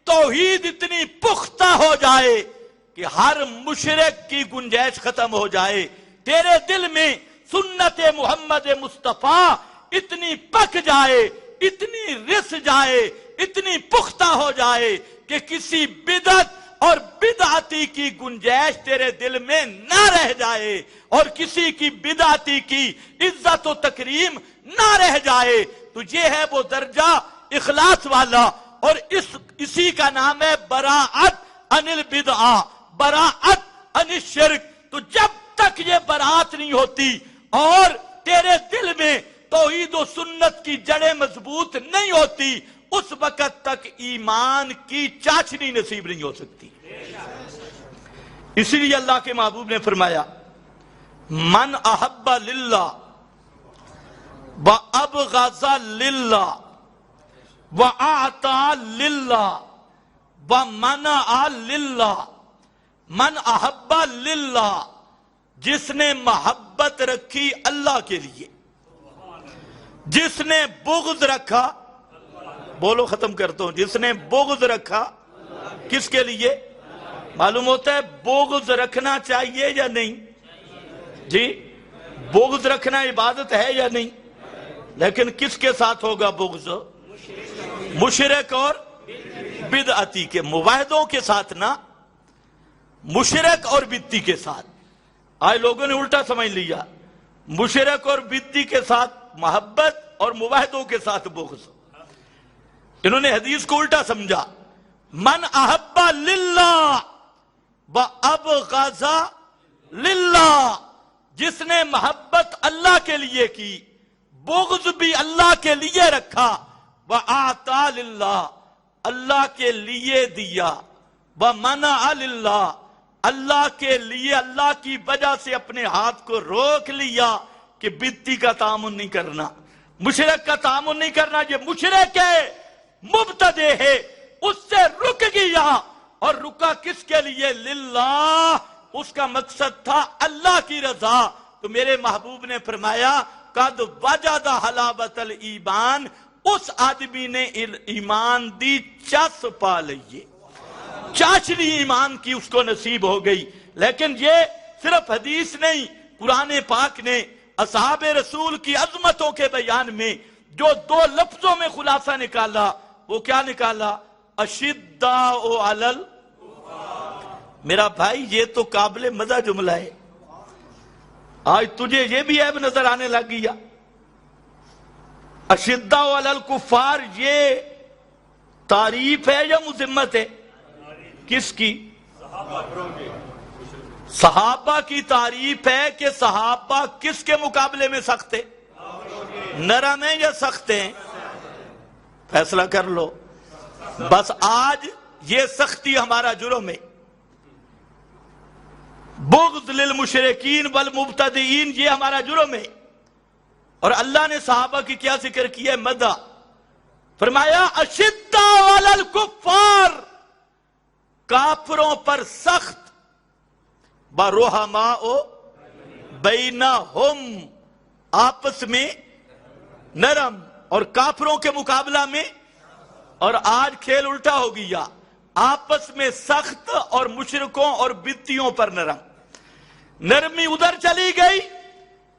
Speaker 1: توحید اتنی پختہ ہو جائے کہ ہر مشرک کی گنجائش ختم ہو جائے، تیرے دل میں سنت محمد مصطفیٰ اتنی پک جائے، اتنی رس جائے، اتنی پختہ ہو جائے کہ کسی بدعت اور بدعتی کی گنجائش تیرے دل میں نہ رہ جائے، اور کسی کی بدعتی کی عزت و تکریم نہ رہ جائے، تو یہ ہے وہ درجہ اخلاص والا، اور اسی کا نام ہے براءت عن البدعہ، براءت عن الشرک۔ تو جب تک یہ براءت نہیں ہوتی اور تیرے دل میں توحید و سنت کی جڑیں مضبوط نہیں ہوتی، اس وقت تک ایمان کی چاشنی نصیب نہیں ہو سکتی۔ اسی لیے اللہ کے محبوب نے فرمایا من احب للہ وابغض للہ واعطى للہ ومنع للہ، من احب للہ، جس نے محبت رکھی اللہ کے لیے، جس نے بغض رکھا، بولو ختم کرتا ہوں، جس نے بغض رکھا کس کے لیے؟ معلوم ہوتا ہے بغض رکھنا چاہیے یا نہیں؟ جی بغض رکھنا عبادت ہے یا نہیں؟ لیکن کس کے ساتھ ہوگا بغض؟ مشرک اور بدعتی کے، موحدوں کے ساتھ نہ، مشرک اور بدعتی کے ساتھ۔ آج لوگوں نے الٹا سمجھ لیا، مشرک اور بدعتی کے ساتھ محبت اور موحدوں کے ساتھ بغض، انہوں نے حدیث کو الٹا سمجھا۔ من احب للہ وابغض للہ، جس نے محبت اللہ کے لیے کی، بغض بھی اللہ کے لیے رکھا، وَأَعْطَى لِلَّهِ، اللہ کے لیے دیا، وَمَنَعَ لِلَّهِ، اللہ کے لیے، اللہ کی وجہ سے اپنے ہاتھ کو روک لیا کہ بدعتی کا تعامل نہیں کرنا، مشرک کا تعامل نہیں کرنا، یہ مشرک ہے، مبتدع ہے، اس سے رک گیا، اور رکا کس کے لیے؟ للہ، اس کا مقصد تھا اللہ کی رضا۔ تو میرے محبوب نے فرمایا قد وجد حلاوت الایمان، اس آدمی نے ایمان دی چس پا لئیے، چاشنی ایمان کی اس کو نصیب ہو گئی۔ لیکن یہ صرف حدیث نہیں، قرآن پاک نے اصحاب رسول کی عظمتوں کے بیان میں جو دو لفظوں میں خلاصہ نکالا، وہ کیا نکالا؟ اشداء علی، میرا بھائی یہ تو قابل مزہ جملہ ہے، آج تجھے یہ بھی عیب نظر آنے لگ گیا؟ اشداء علی الکفار یہ تعریف ہے یا مذمت ہے؟ کس کی؟ صحابہ کی تعریف ہے کہ صحابہ کس کے مقابلے میں سخت ہیں؟ نرم ہیں یا سخت ہیں؟ فیصلہ کر لو۔ بس آج یہ سختی ہمارا جرم ہے، بغض للمشرکین والمبتدئین یہ ہمارا جرم ہے۔ اور اللہ نے صحابہ کی کیا ذکر کیا ہے؟ مدح، فرمایا اشداء علی الکفار، کافروں پر سخت، برحماء بینہم، آپس میں نرم، اور کافروں کے مقابلہ میں، اور آج کھیل الٹا ہو گیا، آپس میں سخت اور مشرکوں اور بدعتیوں پر نرم، نرمی ادھر چلی گئی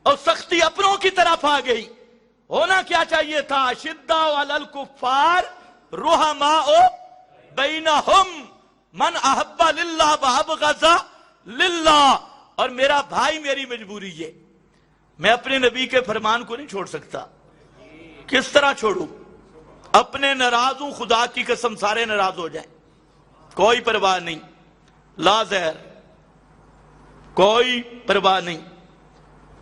Speaker 1: اور سختی اپنوں کی طرف آ گئی۔ ہونا کیا چاہیے تھا؟ اشداء علی الکفار رحماء بینہم، من احب للہ وابغض للہ۔ اور میرا بھائی میری مجبوری ہے، میں اپنے نبی کے فرمان کو نہیں چھوڑ سکتا. کس طرح چھوڑوں؟ اپنے ناراض ہوں، خدا کی قسم سارے ناراض ہو جائیں، کوئی پرواہ نہیں، لا زہر، کوئی پرواہ نہیں.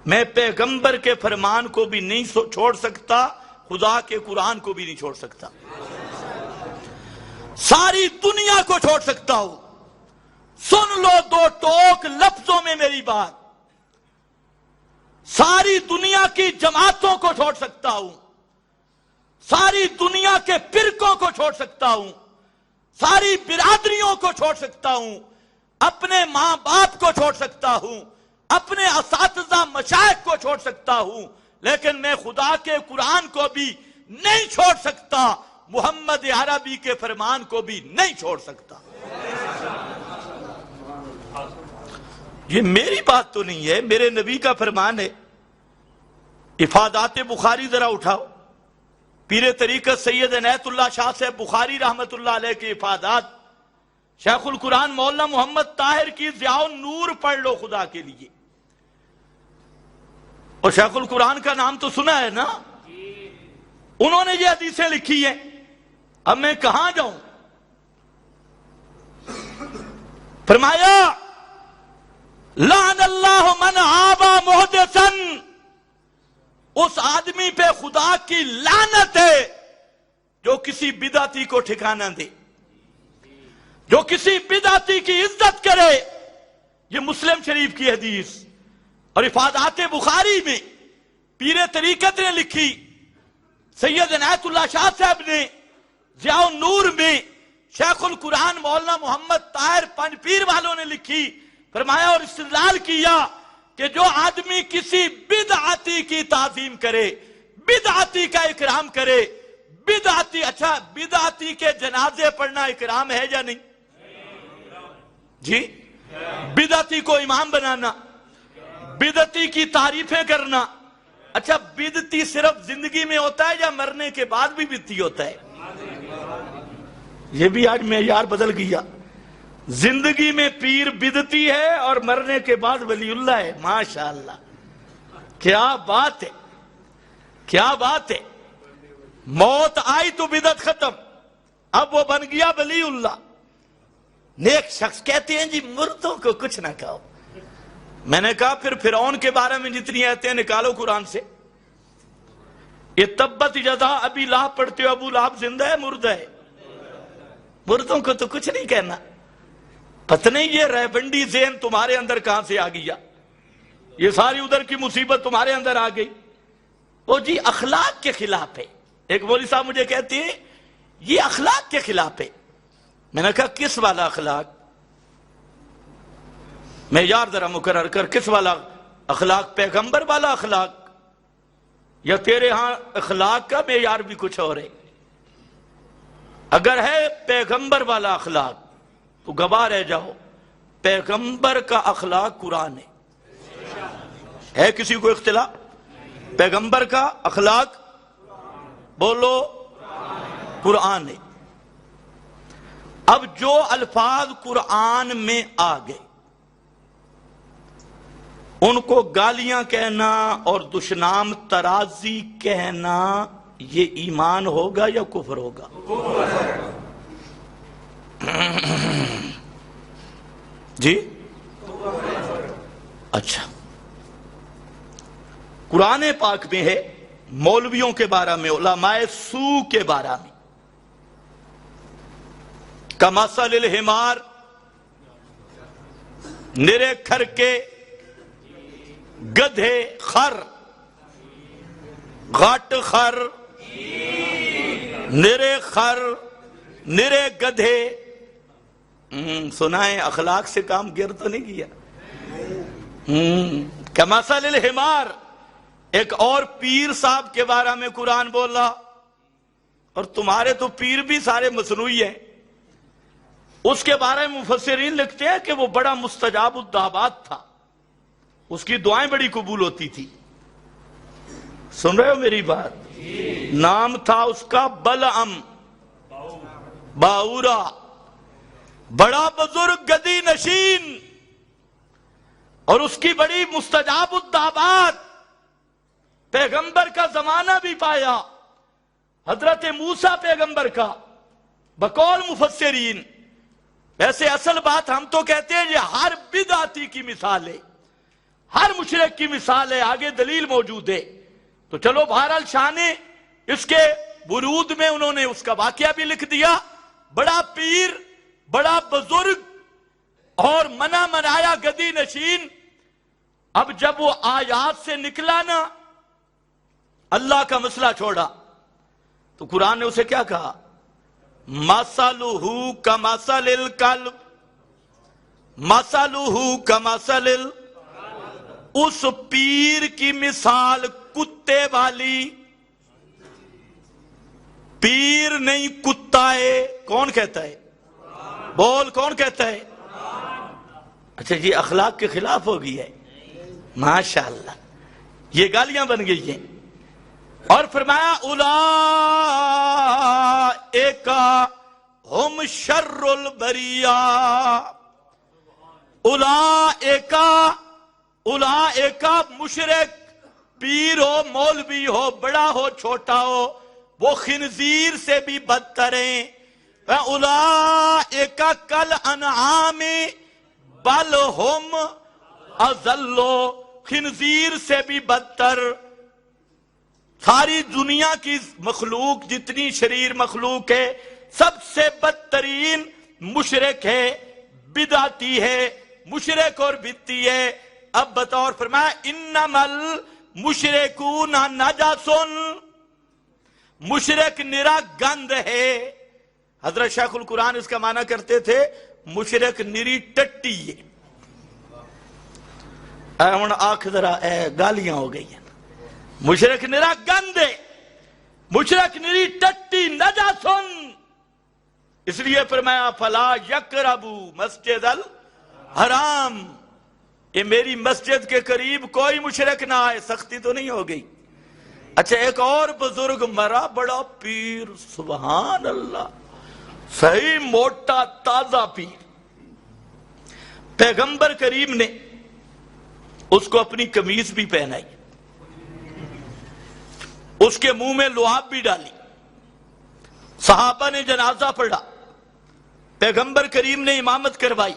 Speaker 1: میں پیغمبر کے فرمان کو بھی نہیں چھوڑ سکتا، خدا کے قرآن کو بھی نہیں چھوڑ سکتا. ساری دنیا کو چھوڑ سکتا ہوں. سن لو دو ٹوک لفظوں میں میری بات. ساری دنیا کی جماعتوں کو چھوڑ سکتا ہوں، ساری دنیا کے فرقوں کو چھوڑ سکتا ہوں، ساری برادریوں کو چھوڑ سکتا ہوں، اپنے ماں باپ کو چھوڑ سکتا ہوں، اپنے اساتذہ مشائخ کو چھوڑ سکتا ہوں، لیکن میں خدا کے قرآن کو بھی نہیں چھوڑ سکتا، محمد عربی کے فرمان کو بھی نہیں چھوڑ سکتا. یہ میری بات تو نہیں ہے، میرے نبی کا فرمان ہے. افادات بخاری ذرا اٹھاؤ. پیر طریقت سید عنایت اللہ شاہ سے بخاری رحمت اللہ علیہ کے افادات. شیخ القرآن مولانا محمد طاہر کی ضیاء النور پڑھ لو خدا کے لیے. اور شیخ القرآن کا نام تو سنا ہے نا، انہوں نے یہ حدیثیں لکھی ہیں. اب میں کہاں جاؤں؟ فرمایا لعن اللہ من عابا محدثا، اس آدمی پہ خدا کی لعنت ہے جو کسی بدعتی کو ٹھکانہ دے، جو کسی بدعتی کی عزت کرے. یہ مسلم شریف کی حدیث. اور افادات بخاری میں پیر طریقت نے لکھی، سید عنایت اللہ شاہ صاحب نے ضیاء النور میں شیخ القرآن مولانا محمد طاہر پنج پیر والوں نے لکھی. فرمایا اور استدلال کیا کہ جو آدمی کسی بدعتی کی تعظیم کرے، بدعتی کا اکرام کرے، بدعتی، اچھا بدعتی کے جنازے پڑھنا اکرام ہے یا نہیں؟ جی، بدعتی کو امام بنانا، بدعتی کی تعریفیں کرنا. اچھا بدعتی صرف زندگی میں ہوتا ہے یا مرنے کے بعد بھی بدعتی ہوتا ہے؟ یہ بھی آج معیار بدل گیا. زندگی میں پیر بدعتی ہے اور مرنے کے بعد ولی اللہ ہے. ماشاءاللہ، کیا بات ہے، کیا بات ہے. موت آئی تو بدعت ختم، اب وہ بن گیا ولی اللہ. نیک شخص کہتے ہیں جی مردوں کو کچھ نہ کہو. میں نے کہا پھر فرعون کے بارے میں جتنی آیتیں نکالو قرآن سے. یہ تبت جزا ابی لہب پڑھتے ہو، ابو لہب زندہ ہے مردہ ہے؟ مردوں کو تو کچھ نہیں کہنا. پتہ نہیں یہ ریبنڈی ذہن تمہارے اندر کہاں سے آ گیا، یہ ساری ادھر کی مصیبت تمہارے اندر آ گئی. وہ جی اخلاق کے خلاف ہے. ایک مولوی صاحب مجھے کہتے ہیں یہ اخلاق کے خلاف ہے. میں نے کہا کس والا اخلاق؟ معیار ذرا مقرر کر، کس والا اخلاق؟ پیغمبر والا اخلاق یا تیرے ہاں اخلاق کا معیار بھی کچھ اور ہے؟ اگر ہے پیغمبر والا اخلاق تو گواہ رہ جاؤ، پیغمبر کا اخلاق قرآن ہے کسی کو اختلاف؟ پیغمبر کا اخلاق بولو قرآن ہے. اب جو الفاظ قرآن میں آ گئے ان کو گالیاں کہنا اور دشنام ترازی کہنا، یہ ایمان ہوگا یا کفر ہوگا؟ جی اچھا، قرآن پاک میں ہے مولویوں کے بارے میں، علماء سو کے بارے میں، کمثل الحمار، نرے کھر کے گدھے خر، غٹ خر، نرے خر، نرے گدھے. سنائیں اخلاق سے کام گر تو نہیں کیا؟ کمثل الحمار. ایک اور پیر صاحب کے بارے میں قرآن بولا، اور تمہارے تو پیر بھی سارے مصنوعی ہیں. اس کے بارے میں مفسرین لکھتے ہیں کہ وہ بڑا مستجاب الدعوات تھا، اس کی دعائیں بڑی قبول ہوتی تھی. سن رہے ہو میری بات؟ نام تھا اس کا بلعم باورا، بڑا بزرگ گدی نشین، اور اس کی بڑی مستجاب الدعوات. پیغمبر کا زمانہ بھی پایا، حضرت موسیٰ پیغمبر کا، بقول مفسرین۔ ویسے اصل بات ہم تو کہتے ہیں یہ ہر بدعتی کی مثال ہے، ہر مشرک کی مثال ہے، آگے دلیل موجود ہے۔ تو چلو بہرحال شان اس کے ورود میں انہوں نے اس کا واقعہ بھی لکھ دیا۔ بڑا پیر، بڑا بزرگ اور منع منایا گدی نشین، اب جب وہ آیات سے نکلا نا، اللہ کا مسئلہ چھوڑا، تو قرآن نے اسے کیا کہا؟ مَثَلُهُ كَمَثَلِ الْكَلْبِ، مَثَلُهُ كَمَثَلِ الْكَلْبِ، اس پیر کی مثال کتے والی، پیر نہیں کتا ہے۔ کون کہتا ہے؟ بول، کون کہتا ہے؟ اچھا یہ اخلاق کے خلاف ہو گئی ہے، ماشاءاللہ، یہ گالیاں بن گئی ہیں۔ اور فرمایا اولئک ہم شر البریہ، اولئک مشرک، پیر ہو، مولوی ہو، بڑا ہو، چھوٹا ہو، وہ خنزیر سے بھی بدتر ہیں۔ اولئک کالانعام بل ہم اضل، خنزیر سے بھی بدتر۔ ساری دنیا کی مخلوق جتنی شریر مخلوق ہے، سب سے بدترین مشرک ہے، بدعتی ہے، مشرک اور بدعتی ہے۔ اب بطور فرمایا انما المشرکون نجس، مشرک نرا گند ہے۔ حضرت شیخ القرآن اس کا معنی کرتے تھے مشرک نری ٹٹی ہے۔ ہن آنکھ ذرا گالیاں ہو گئی ہیں، مشرک نرا گند ہے، مشرک نری ٹٹی، نجاسن۔ اس لیے فرمایا فلا یقربوا مسجد الحرام، یہ میری مسجد کے قریب کوئی مشرک نہ آئے۔ سختی تو نہیں ہو گئی؟ اچھا ایک اور بزرگ مرا، بڑا پیر، سبحان اللہ، صحیح موٹا تازہ پیر۔ پیغمبر کریم نے اس کو اپنی قمیض بھی پہنائی، اس کے منہ میں لعاب بھی ڈالی، صحابہ نے جنازہ پڑھا، پیغمبر کریم نے امامت کروائی۔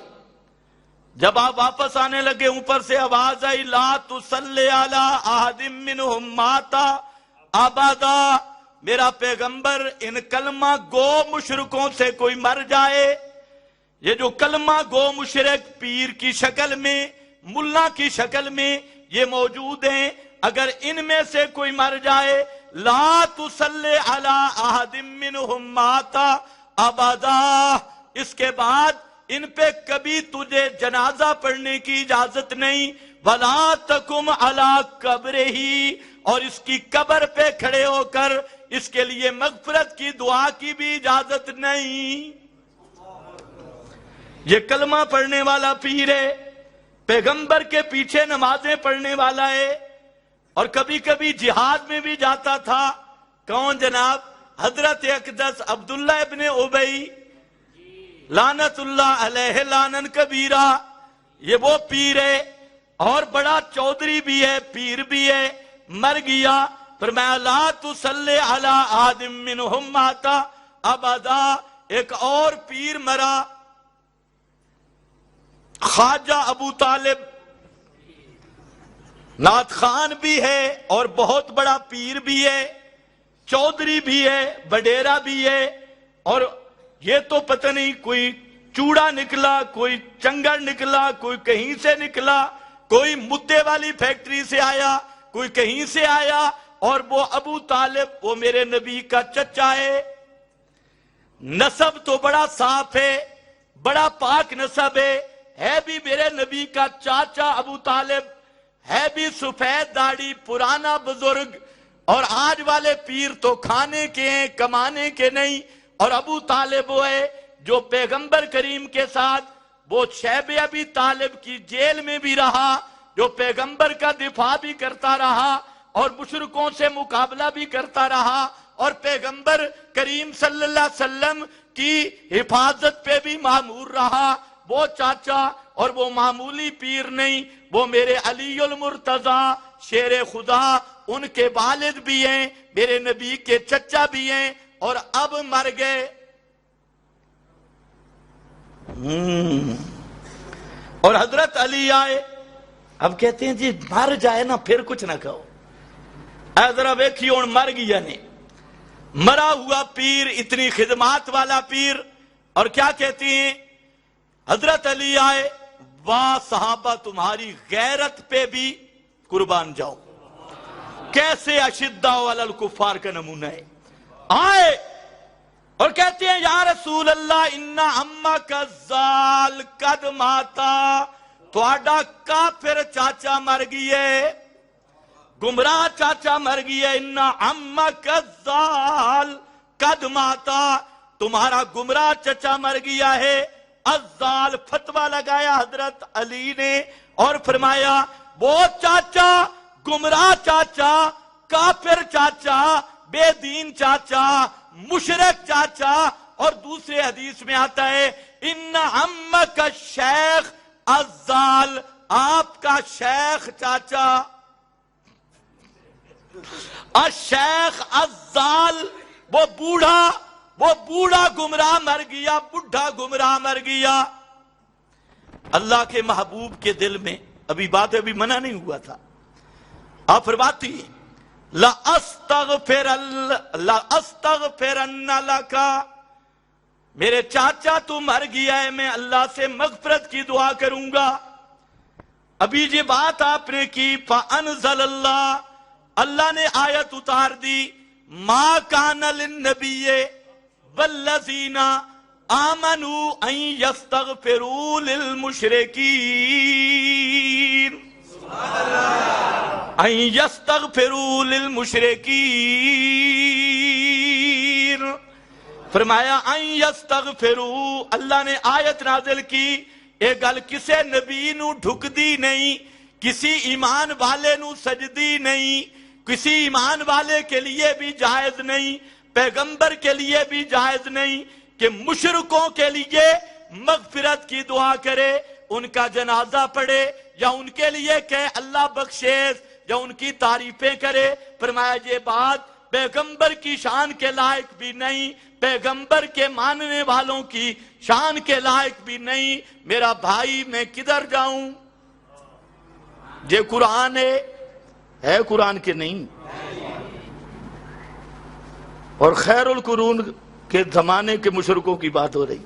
Speaker 1: جب آپ واپس آنے لگے اوپر سے آواز آئی لا تصلی علی احد منہم مات ابدا، میرا پیغمبر ان کلمہ گو مشرکوں سے کوئی مر جائے، یہ جو کلمہ گو مشرک پیر کی شکل میں، ملا کی شکل میں یہ موجود ہیں، اگر ان میں سے کوئی مر جائے لا تصلی علی احد منہم مات ابدا، اس کے بعد ان پہ کبھی تجھے جنازہ پڑھنے کی اجازت نہیں، ولا تقم علی قبرہ، اور اس کی قبر پہ کھڑے ہو کر اس کے لیے مغفرت کی دعا کی بھی اجازت نہیں۔ یہ کلمہ پڑھنے والا پیر ہے، پیغمبر کے پیچھے نمازیں پڑھنے والا ہے، اور کبھی کبھی جہاد میں بھی جاتا تھا۔ کون جناب؟ حضرت اقدس عبداللہ ابن ابی لعنت اللہ علیہ لعنن کبیرہ، یہ وہ پیر ہے، اور بڑا چودھری بھی ہے، پیر بھی ہے، مر گیا۔ فرمایا لا تصلی علی احد منہم مات ابدا۔ ایک اور پیر مرا، خواجہ ابو طالب، نعت خان بھی ہے اور بہت بڑا پیر بھی ہے، چودھری بھی ہے، بڈیرا بھی ہے، اور یہ تو پتہ نہیں کوئی چوڑا نکلا، کوئی چنگڑ نکلا، کوئی کہیں سے نکلا، کوئی مدے والی فیکٹری سے آیا، کوئی کہیں سے آیا، اور وہ ابو طالب وہ میرے نبی کا چچا ہے۔ نسب تو بڑا صاف ہے، بڑا پاک نسب ہے بھی میرے نبی کا چاچا ابو طالب، ہے بھی سفید داڑھی، پرانا بزرگ، اور آج والے پیر تو کھانے کے ہیں، کمانے کے نہیں۔ اور ابو طالب وہ ہے جو پیغمبر کریم کے ساتھ وہ شیب ابی طالب کی جیل میں بھی رہا، جو پیغمبر کا دفاع بھی کرتا رہا اور مشرکوں سے مقابلہ بھی کرتا رہا، اور پیغمبر کریم صلی اللہ علیہ وسلم کی حفاظت پہ بھی مامور رہا۔ وہ چاچا اور وہ معمولی پیر نہیں، وہ میرے علی المرتضی شیر خدا ان کے والد بھی ہیں، میرے نبی کے چچا بھی ہیں، اور اب مر گئے۔ اور حضرت علی آئے، اب کہتے ہیں جی مر جائے نا پھر کچھ نہ کہو، ذرا ویکھی ہوں مر گیا نے، مرا ہوا پیر، اتنی خدمات والا پیر۔ اور کیا کہتی ہیں حضرت علی آئے، واہ صحابہ تمہاری غیرت پہ بھی قربان جاؤ، کیسے اشداء علی الکفار کا نمونہ ہے۔ آئے اور کہتے ہیں یا رسول اللہ ان عمک الضال قد ماتا، تھوڑا کافر چاچا مر گئے، گمراہ چاچا مر گئے، ان عمک الضال قد ماتا، تمہارا گمراہ چچا مر گیا ہے۔ الضال فتوہ لگایا حضرت علی نے اور فرمایا وہ چاچا، گمراہ چاچا، کافر چاچا، بے دین چاچا، مشرک چاچا، اور دوسرے حدیث میں آتا ہے ان عمک الشیخ الضال، آپ کا شیخ چاچا الشیخ الضال، وہ بوڑھا گمراہ مر گیا، بڈھا گمراہ مر گیا۔ اللہ کے محبوب کے دل میں ابھی بات ابھی منع نہیں ہوا تھا، آپ فرماتی لَأَسْتَغْفِرَنَّ لَكَ، میرے چاچا تو مر گیا ہے، میں اللہ سے مغفرت کی دعا کروں گا۔ ابھی یہ بات آپ نے کی، فَأَنزَلَ اللَّهُ، اللہ نے آیت اتار دی، مَا كَانَ لِلنَّبِيِّ وَالَّذِينَ آمَنُوا أَن يَسْتَغْفِرُوا لِلْمُشْرِكِينَ أَن يَسْتَغْفِرُوا لِلْمُشْرِكِينَ، فرمایا أَن يَسْتَغْفِرُوا، اللہ نے آیت نازل کی، اے گل کسے نبی نو ڈھک دی نہیں، کسی ایمان والے نو سجدی نہیں، کسی ایمان والے کے لیے بھی جائز نہیں، پیغمبر کے لیے بھی جائز نہیں کہ مشرکوں کے لیے مغفرت کی دعا کرے، ان کا جنازہ پڑھے، یا ان کے لیے کہ اللہ بخشے، یا ان کی تعریفیں کرے۔ فرمایا یہ بات پیغمبر کی شان کے لائق بھی نہیں، پیغمبر کے ماننے والوں کی شان کے لائق بھی نہیں۔ میرا بھائی میں کدھر جاؤں؟ یہ قرآن ہے قرآن کے نہیں؟ اور خیر القرون کے زمانے کے مشرکوں کی بات ہو رہی،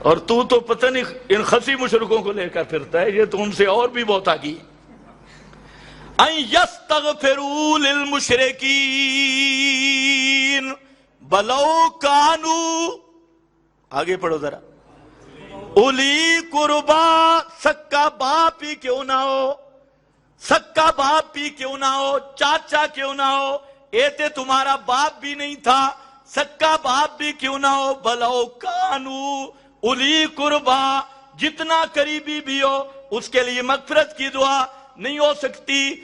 Speaker 1: اور تو پتہ نہیں ان خسی مشرکوں کو لے کر پھرتا ہے، یہ تو ان سے اور بھی بہت آگی۔ ان یستغفروا للمشرکین ولو کانوا، آگے پڑھو ذرا، اولی قربا، سکا باپ ہی کیوں نہ ہو، سکا باپ بھی کیوں نہ ہو، چاچا کیوں نہ ہو، ایتے تمہارا باپ بھی نہیں تھا، سکا باپ بھی کیوں نہ ہو، بلو کانو اولی قربا، جتنا قریبی بھی ہو اس کے لیے مغفرت کی دعا نہیں ہو سکتی۔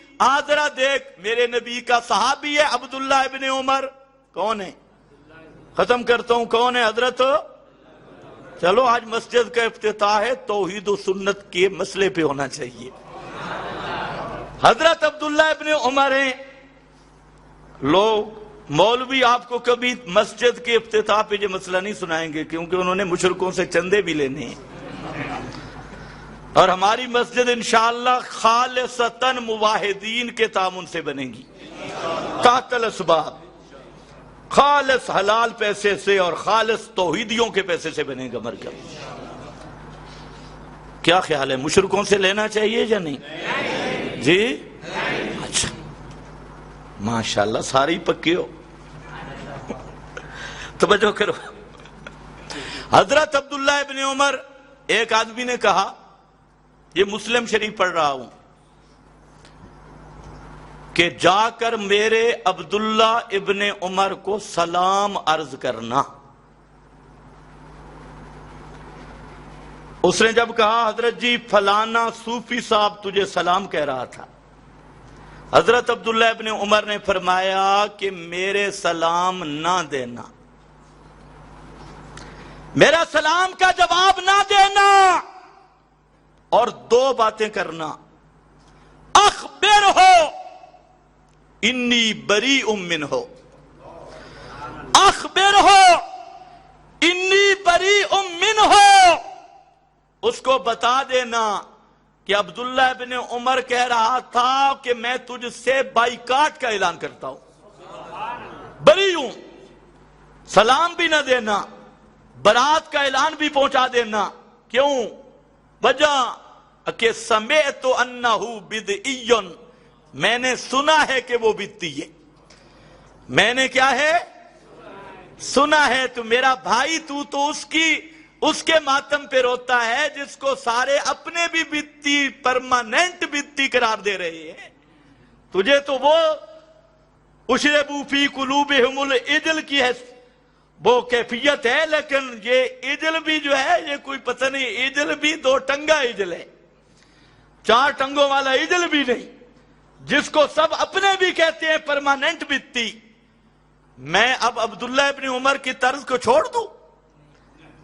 Speaker 1: ذرا دیکھ، میرے نبی کا صحابی ہے عبداللہ ابن عمر، کون ہے؟ ختم کرتا ہوں، کون ہے حضرت؟ چلو آج مسجد کا افتتاح ہے، توحید و سنت کے مسئلے پہ ہونا چاہیے۔ حضرت عبداللہ ابن عمر ہیں۔ لوگ مولوی آپ کو کبھی مسجد کے افتتاح پہ یہ مسئلہ نہیں سنائیں گے، کیونکہ انہوں نے مشرکوں سے چندے بھی لینے ہیں، اور ہماری مسجد انشاءاللہ خالصتاً مواحدین کے تعاون سے بنے گی، تحت الاسباب، خالص حلال پیسے سے اور خالص توحیدیوں کے پیسے سے بنے گا مرکز۔ کیا خیال ہے، مشرکوں سے لینا چاہیے یا نہیں؟ جی اچھا، ماشاءاللہ ساری پکے ہو، توجہ کرو۔ حضرت عبداللہ ابن عمر، ایک آدمی نے کہا، یہ مسلم شریف پڑھ رہا ہوں، کہ جا کر میرے عبداللہ ابن عمر کو سلام عرض کرنا۔ اس نے جب کہا حضرت جی فلانا صوفی صاحب تجھے سلام کہہ رہا تھا، حضرت عبداللہ ابن عمر نے فرمایا کہ میرے سلام نہ دینا، میرا سلام کا جواب نہ دینا، اور دو باتیں کرنا، اخبر ہو انی بریء منہ، اخبرہ انی بریء منہ، اس کو بتا دینا کہ عبداللہ ابن عمر کہہ رہا تھا کہ میں تجھ سے بائیکاٹ کا اعلان کرتا ہوں، بری ہوں۔ سلام بھی نہ دینا، برات کا اعلان بھی پہنچا دینا۔ کیوں؟ وجہ کہ سمعت انہ بدعی، میں نے سنا ہے کہ وہ بدعی ہے۔ میں نے کیا ہے؟ سنا ہے۔ تو میرا بھائی تو اس کے ماتم پہ روتا ہے جس کو سارے اپنے بھی بدعی، پرماننٹ بدعی قرار دے رہے ہیں۔ تجھے تو وہ اشربوا فی قلوبہم العجل کی ہے وہ کیفیت ہے، لیکن یہ عجل بھی جو ہے یہ کوئی پتہ نہیں، عجل بھی 2 ٹنگا عجل ہے، 4 ٹنگوں والا عجل بھی نہیں، جس کو سب اپنے بھی کہتے ہیں پرماننٹ بدعی۔ میں اب عبداللہ ابن عمر کی طرز کو چھوڑ دوں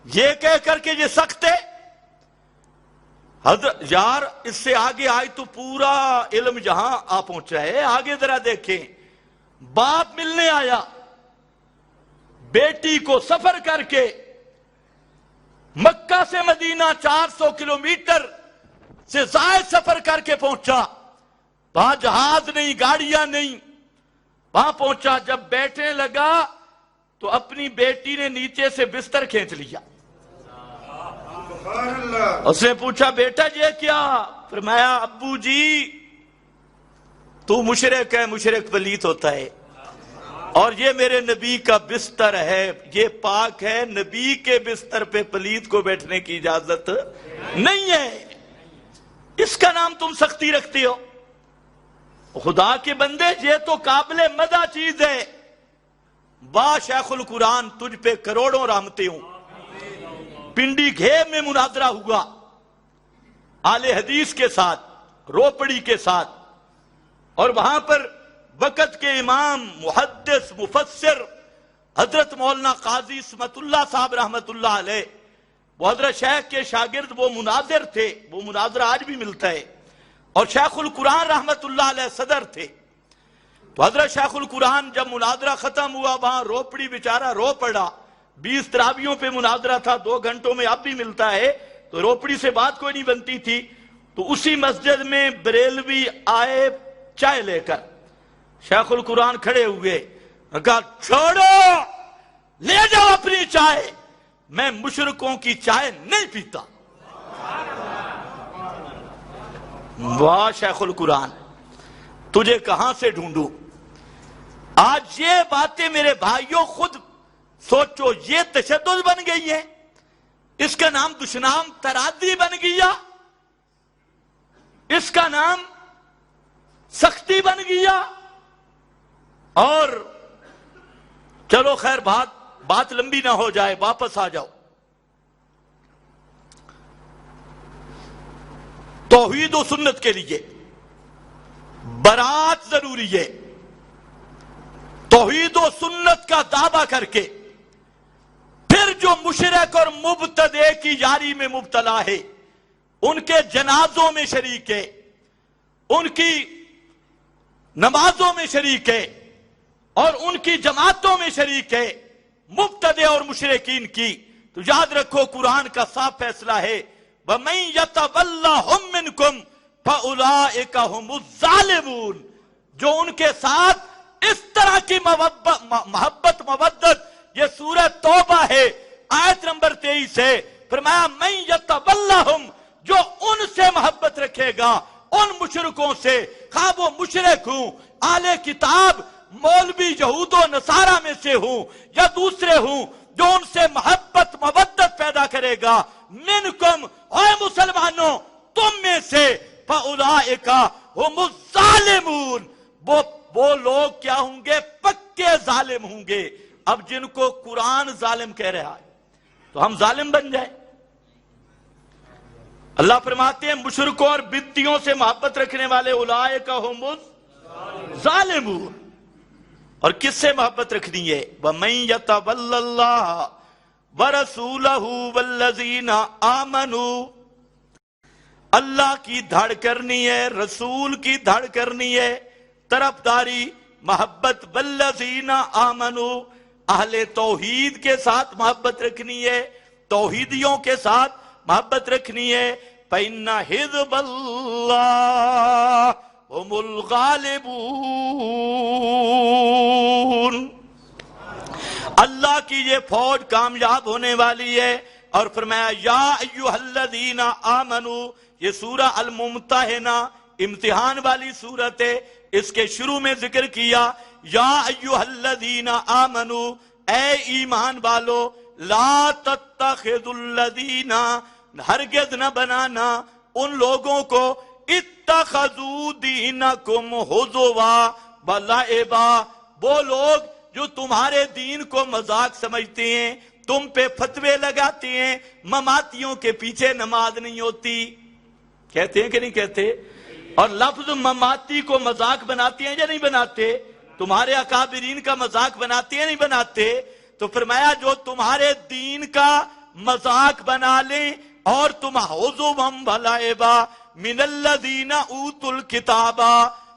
Speaker 1: یہ کہہ کر کے یہ سخت ہے؟ حضرت یار اس سے آگے آئی تو پورا علم جہاں آ پہنچا ہے۔ آگے ذرا دیکھیں، باپ ملنے آیا بیٹی کو سفر کر کے، مکہ سے مدینہ 400 کلومیٹر سے زائد سفر کر کے پہنچا، وہاں جہاز نہیں، گاڑیاں نہیں، وہاں پہنچا۔ جب بیٹھنے لگا تو اپنی بیٹی نے نیچے سے بستر کھینچ لیا۔ اس نے پوچھا بیٹا یہ کیا؟ فرمایا ابو جی تو مشرک ہے، مشرک پلیت ہوتا ہے، اور یہ میرے نبی کا بستر ہے، یہ پاک ہے، نبی کے بستر پہ پلیت کو بیٹھنے کی اجازت نہیں ہے، اس کا نام تم سختی رکھتے ہو؟ خدا کے بندے یہ تو قابل مدح چیز ہے۔ واہ شیخ القرآن، تجھ پہ کروڑوں رحمتیں ہوں۔ پنڈی گھیب میں مناظرہ ہوا اہل حدیث کے ساتھ، روپڑی کے ساتھ، اور وہاں پر وقت کے امام محدث مفسر حضرت مولانا قاضی اسمت اللہ صاحب رحمت اللہ علیہ، وہ حضرت شیخ کے شاگرد، وہ مناظر تھے، وہ مناظرہ آج بھی ملتا ہے، اور شیخ القرآن رحمت اللہ علیہ صدر تھے۔ تو حضرت شیخ القرآن جب مناظرہ ختم ہوا وہاں روپڑی بیچارہ رو پڑا، 20 تراویحوں پہ مناظرہ تھا، 2 گھنٹوں میں اب بھی ملتا ہے، تو روپڑی سے بات کوئی نہیں بنتی تھی۔ تو اسی مسجد میں بریلوی آئے چائے لے کر، شیخ القرآن کھڑے ہوئے، کہا چھوڑو، لے جاؤ اپنی چائے، میں مشرکوں کی چائے نہیں پیتا۔ واہ شیخ القرآن، تجھے کہاں سے ڈھونڈوں؟ آج یہ باتیں میرے بھائیوں خود سوچو، یہ تشدد بن گئی ہے، اس کا نام دشنام ترادی بن گیا، اس کا نام سختی بن گیا۔ اور چلو خیر بات لمبی نہ ہو جائے، واپس آ جاؤ۔ توحید و سنت کے لیے برات ضروری ہے۔ توحید و سنت کا دعویٰ کر کے پھر جو مشرک اور مبتدع کی یاری میں مبتلا ہے، ان کے جنازوں میں شریک ہے، ان کی نمازوں میں شریک ہے، اور ان کی جماعتوں میں شریک ہے، مبتدع اور مشرکین کی، تو یاد رکھو قرآن کا صاف فیصلہ ہے، وَمَن يَتَوَلَّهُم مِّنكُمْ فَأُولَٰئِكَ هُمُ الظَّالِمُونَ۔ جو ان کے ساتھ اس طرح کی محبت مودت، یہ سورہ توبہ ہے، آیت نمبر 23 ہے، فرمایا مَن يَتَوَلَّهُم، جو ان سے محبت رکھے گا، ان مشرکوں سے، خواہ وہ مشرک ہوں، اہل کتاب، مولوی یہود و نصارہ میں سے ہوں یا دوسرے ہوں، جو ان سے محبت مودت پیدا کرے گا، منکم، اے مسلمانوں تم میں سے، فاولئک ہم الظالمون، وہ لوگ کیا ہوں گے؟ پکے ظالم ہوں گے۔ اب جن کو قرآن ظالم کہہ رہا ہے تو ہم ظالم بن جائیں؟ اللہ فرماتے ہیں مشرکوں اور بدعیوں سے محبت رکھنے والے اولئک ہم الظالمون۔ اور کس سے محبت رکھنی ہے؟ وَمَن يَتَوَلَّ اللَّهَ وَرَسُولَهُ وَالَّذِينَ آمَنُوا، اللہ کی دھڑ کرنی ہے، رسول کی دھڑ کرنی ہے، طرفداری محبت والذین آمنوا، اہل توحید کے ساتھ محبت رکھنی ہے، توحیدیوں کے ساتھ محبت رکھنی ہے۔ فإن حزب اللہ هم الغالبون، اللہ کی یہ فوج کامیاب ہونے والی ہے۔ اور فرمایا یا ایھا الذین آمنوا، یہ سورہ الممتحنہ امتحان والی سورت ہے، اس کے شروع میں ذکر کیا یا ایھا الذین آمنوا، اے ایمان والو، لا تتخذوا الذین، ہرگز نہ بنانا ان لوگوں کو، اتخذوا دینکم حزوا ولعبا، وہ لوگ جو تمہارے دین کو مذاق سمجھتے ہیں، تم پہ فتوے لگاتے ہیں، مماتیوں کے پیچھے نماز نہیں ہوتی، کہتے ہیں کہ نہیں کہتے؟ اور لفظ مماتی کو مذاق بناتے ہیں یا نہیں بناتے؟ تمہارے اکابرین کا مذاق بناتے ہیں نہیں بناتے؟ تو فرمایا جو تمہارے دین کا مذاق بنا لیں، اور تم حزوا ولعبا من الذین اوتوا الکتاب،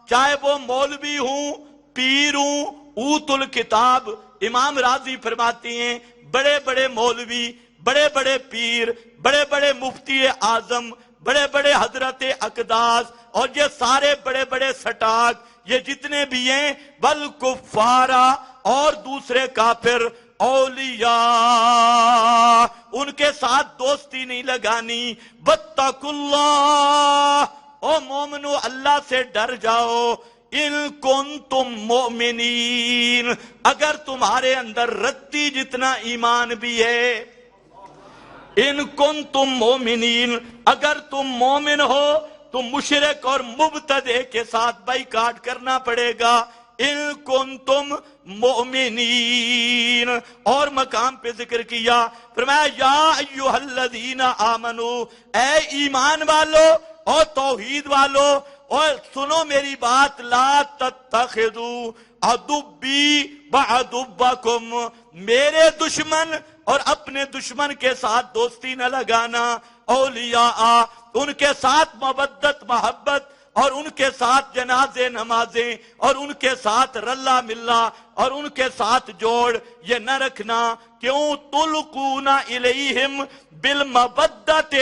Speaker 1: چاہے وہ مولوی ہوں، پیر ہوں، اوتوا الکتاب، امام راضی فرماتے ہیں بڑے بڑے مولوی، بڑے بڑے پیر، بڑے بڑے مفتی اعظم، بڑے بڑے حضرت اقداس، اور یہ سارے بڑے بڑے سٹاک، یہ جتنے بھی ہیں، والکفارا، اور دوسرے کافر، اولیاء، ان کے ساتھ دوستی نہیں لگانی۔ واتقوا اللہ، او مومنو اللہ سے ڈر جاؤ، ان کنتم مؤمنین، اگر تمہارے اندر رتی جتنا ایمان بھی ہے، ان کنتم مؤمنین، اگر تم مومن ہو تو مشرک اور مبتدع کے ساتھ بائیکاٹ کرنا پڑے گا، ان کنتم مؤمنین۔ اور مقام پہ ذکر کیا، فرمایا یا ایھا الذین آمنوا، اے ایمان والو اور توحید والو، اور سنو میری بات، لا تتخذوا عدوی وعدوکم، میرے دشمن اور اپنے دشمن کے ساتھ دوستی نہ لگانا، اولیاء، ان کے ساتھ مودت محبت، اور ان کے ساتھ جنازے نمازیں، اور ان کے ساتھ رلا ملا، اور ان کے ساتھ جوڑ یہ نہ رکھنا۔ کیوں؟ تلقون الیہم بالمودۃ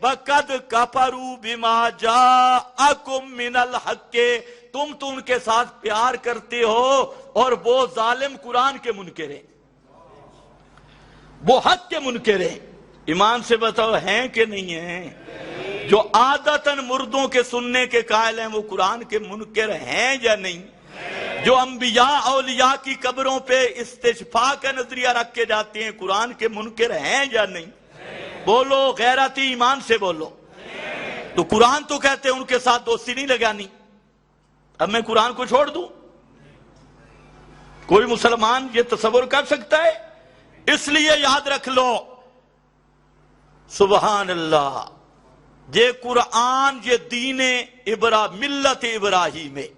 Speaker 1: وقد کفروا بما جاءکم من الحق، تم تو ان کے ساتھ پیار کرتے ہو اور وہ ظالم قرآن کے منکر ہیں، وہ حق کے منکر ہیں۔ ایمان سے بتاؤ ہیں کہ نہیں ہیں؟ جو عادتاً مردوں کے سننے کے قائل ہیں وہ قرآن کے منکر ہیں یا نہیں؟ جو انبیاء اولیاء کی قبروں پہ استشفاء کا نظریہ رکھ کے جاتے ہیں قرآن کے منکر ہیں یا نہیں؟ بولو، غیرتی ایمان سے بولو۔ تو قرآن تو کہتے ہیں ان کے ساتھ دوستی نہیں لگانی، اب میں قرآن کو چھوڑ دوں؟ کوئی مسلمان یہ تصور کر سکتا ہے؟ اس لیے یاد رکھ لو، سبحان اللہ، یہ قرآن، یہ دین ملت ابراہیم ہے۔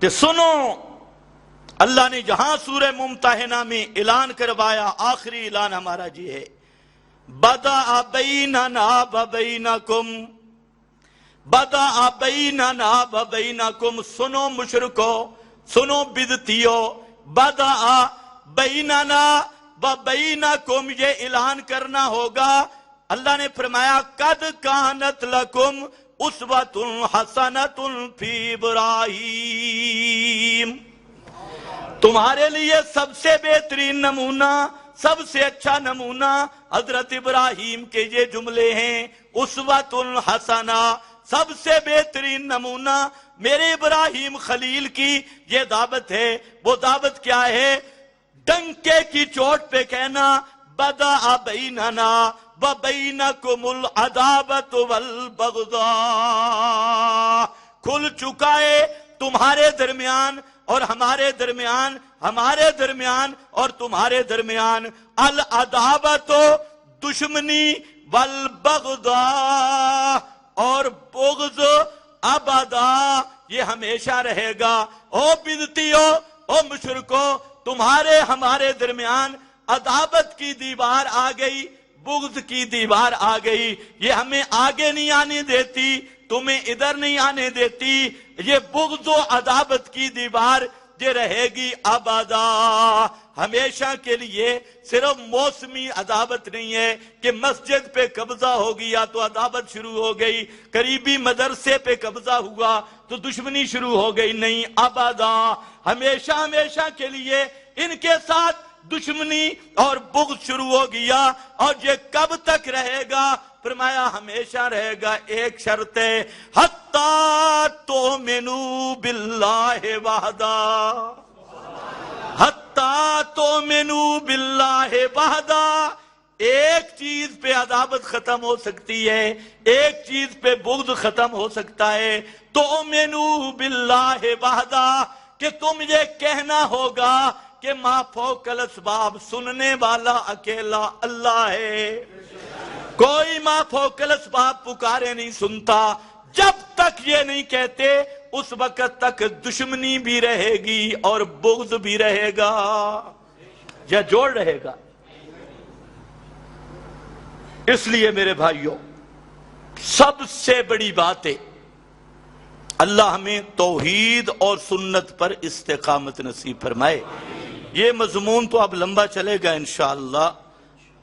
Speaker 1: کہ سنو، اللہ نے جہاں سورہ ممتحنہ میں اعلان کروایا، آخری اعلان ہمارا جی ہے، بدأ بیننا وبینکم، بدأ بیننا وبینکم، سنو مشرکو، سنو بدعتیو، بدأ بیننا وبینکم، یہ اعلان کرنا ہوگا۔ اللہ نے فرمایا قد کانت لکم اسوۃ حسنۃ فی ابراہیم، تمہارے لیے سب سے بہترین نمونہ، سب سے اچھا نمونہ حضرت ابراہیم کے یہ جملے ہیں، اسوۃ حسنہ، سب سے بہترین نمونہ میرے ابراہیم خلیل کی یہ دعوت ہے۔ وہ دعوت کیا ہے؟ ڈنکے کی چوٹ پہ کہنا بدأ بیننا وبینکم العداوۃ والبغضاء، کھل چکا ہے تمہارے درمیان اور ہمارے درمیان، ہمارے درمیان اور تمہارے درمیان، العداوۃ دشمنی، والبغضاء اور بغض، ابدا یہ ہمیشہ رہے گا۔ او بدعتیو، او مشرکو، تمہارے ہمارے درمیان عداوت کی دیوار آ گئی، بغض کی دیوار آ گئی، یہ ہمیں آگے نہیں آنے دیتی، تمہیں ادھر نہیں آنے دیتی، یہ بغض و عداوت کی دیوار یہ رہے گی ابدا، ہمیشہ کے لیے۔ صرف موسمی عداوت نہیں ہے کہ مسجد پہ قبضہ ہو گیا تو عداوت شروع ہو گئی، قریبی مدرسے پہ قبضہ ہوا تو دشمنی شروع ہو گئی، نہیں، ابدا، ہمیشہ ہمیشہ کے لیے ان کے ساتھ دشمنی اور بغض شروع ہو گیا۔ اور یہ کب تک رہے گا؟ فرمایا ہمیشہ رہے گا، ایک شرط ہے، حتی تؤمنوا باللہ وحدہ، حتی تؤمنوا باللہ وحدہ۔ ایک چیز پہ عداوت ختم ہو سکتی ہے، ایک چیز پہ بغض ختم ہو سکتا ہے، تؤمنوا باللہ وحدہ، کہ تم یہ کہنا ہوگا کہ ما فوق الاسباب، سننے والا اکیلا اللہ ہے، کوئی ما فوق الاسباب پکارے نہیں سنتا۔ جب تک یہ نہیں کہتے اس وقت تک دشمنی بھی رہے گی اور بغض بھی رہے گا، یا جوڑ رہے گا۔ اس لیے میرے بھائیوں، سب سے بڑی بات ہے اللہ ہمیں توحید اور سنت پر استقامت نصیب فرمائے۔ یہ مضمون تو اب لمبا چلے گا انشاءاللہ،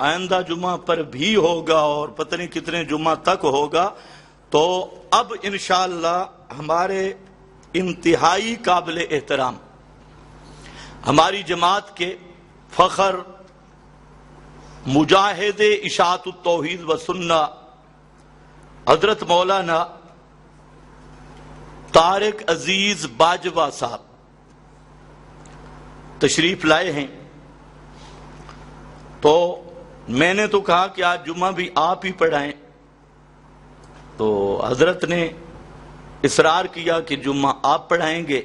Speaker 1: آئندہ جمعہ پر بھی ہوگا اور پتہ نہیں کتنے جمعہ تک ہوگا۔ تو اب انشاءاللہ ہمارے انتہائی قابل احترام ہماری جماعت کے فخر مجاہد اشاعت التوحید و سنہ حضرت مولانا طارق عزیز باجوہ صاحب تشریف لائے ہیں۔ تو میں نے تو کہا کہ آج جمعہ بھی آپ ہی پڑھائیں، تو حضرت نے اصرار کیا کہ جمعہ آپ پڑھائیں گے،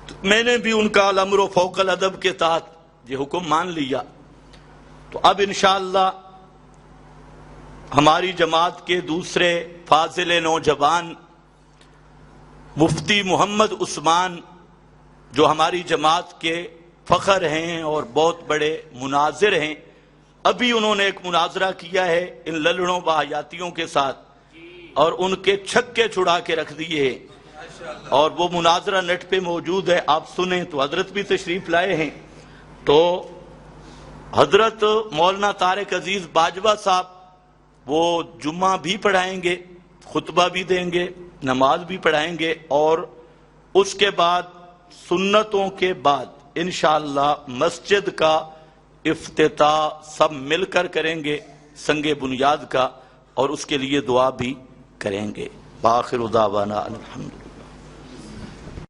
Speaker 1: تو میں نے بھی ان کا الامر فوق الادب کے تحت یہ حکم مان لیا۔ تو اب انشاءاللہ ہماری جماعت کے دوسرے فاضل نوجوان مفتی محمد عثمان، جو ہماری جماعت کے فخر ہیں اور بہت بڑے مناظر ہیں، ابھی انہوں نے ایک مناظرہ کیا ہے ان للڑوں باحیاتیوں کے ساتھ اور ان کے چھکے چھڑا کے رکھ دیے ہیں، اور وہ مناظرہ نیٹ پہ موجود ہے، آپ سنیں۔ تو حضرت بھی تشریف لائے ہیں، تو حضرت مولانا طارق عزیز باجوہ صاحب وہ جمعہ بھی پڑھائیں گے، خطبہ بھی دیں گے، نماز بھی پڑھائیں گے، اور اس کے بعد سنتوں کے بعد انشاءاللہ مسجد کا افتتاح سب مل کر کریں گے، سنگ بنیاد کا، اور اس کے لیے دعا بھی کریں گے۔ بآخر دعوانا الحمدللہ۔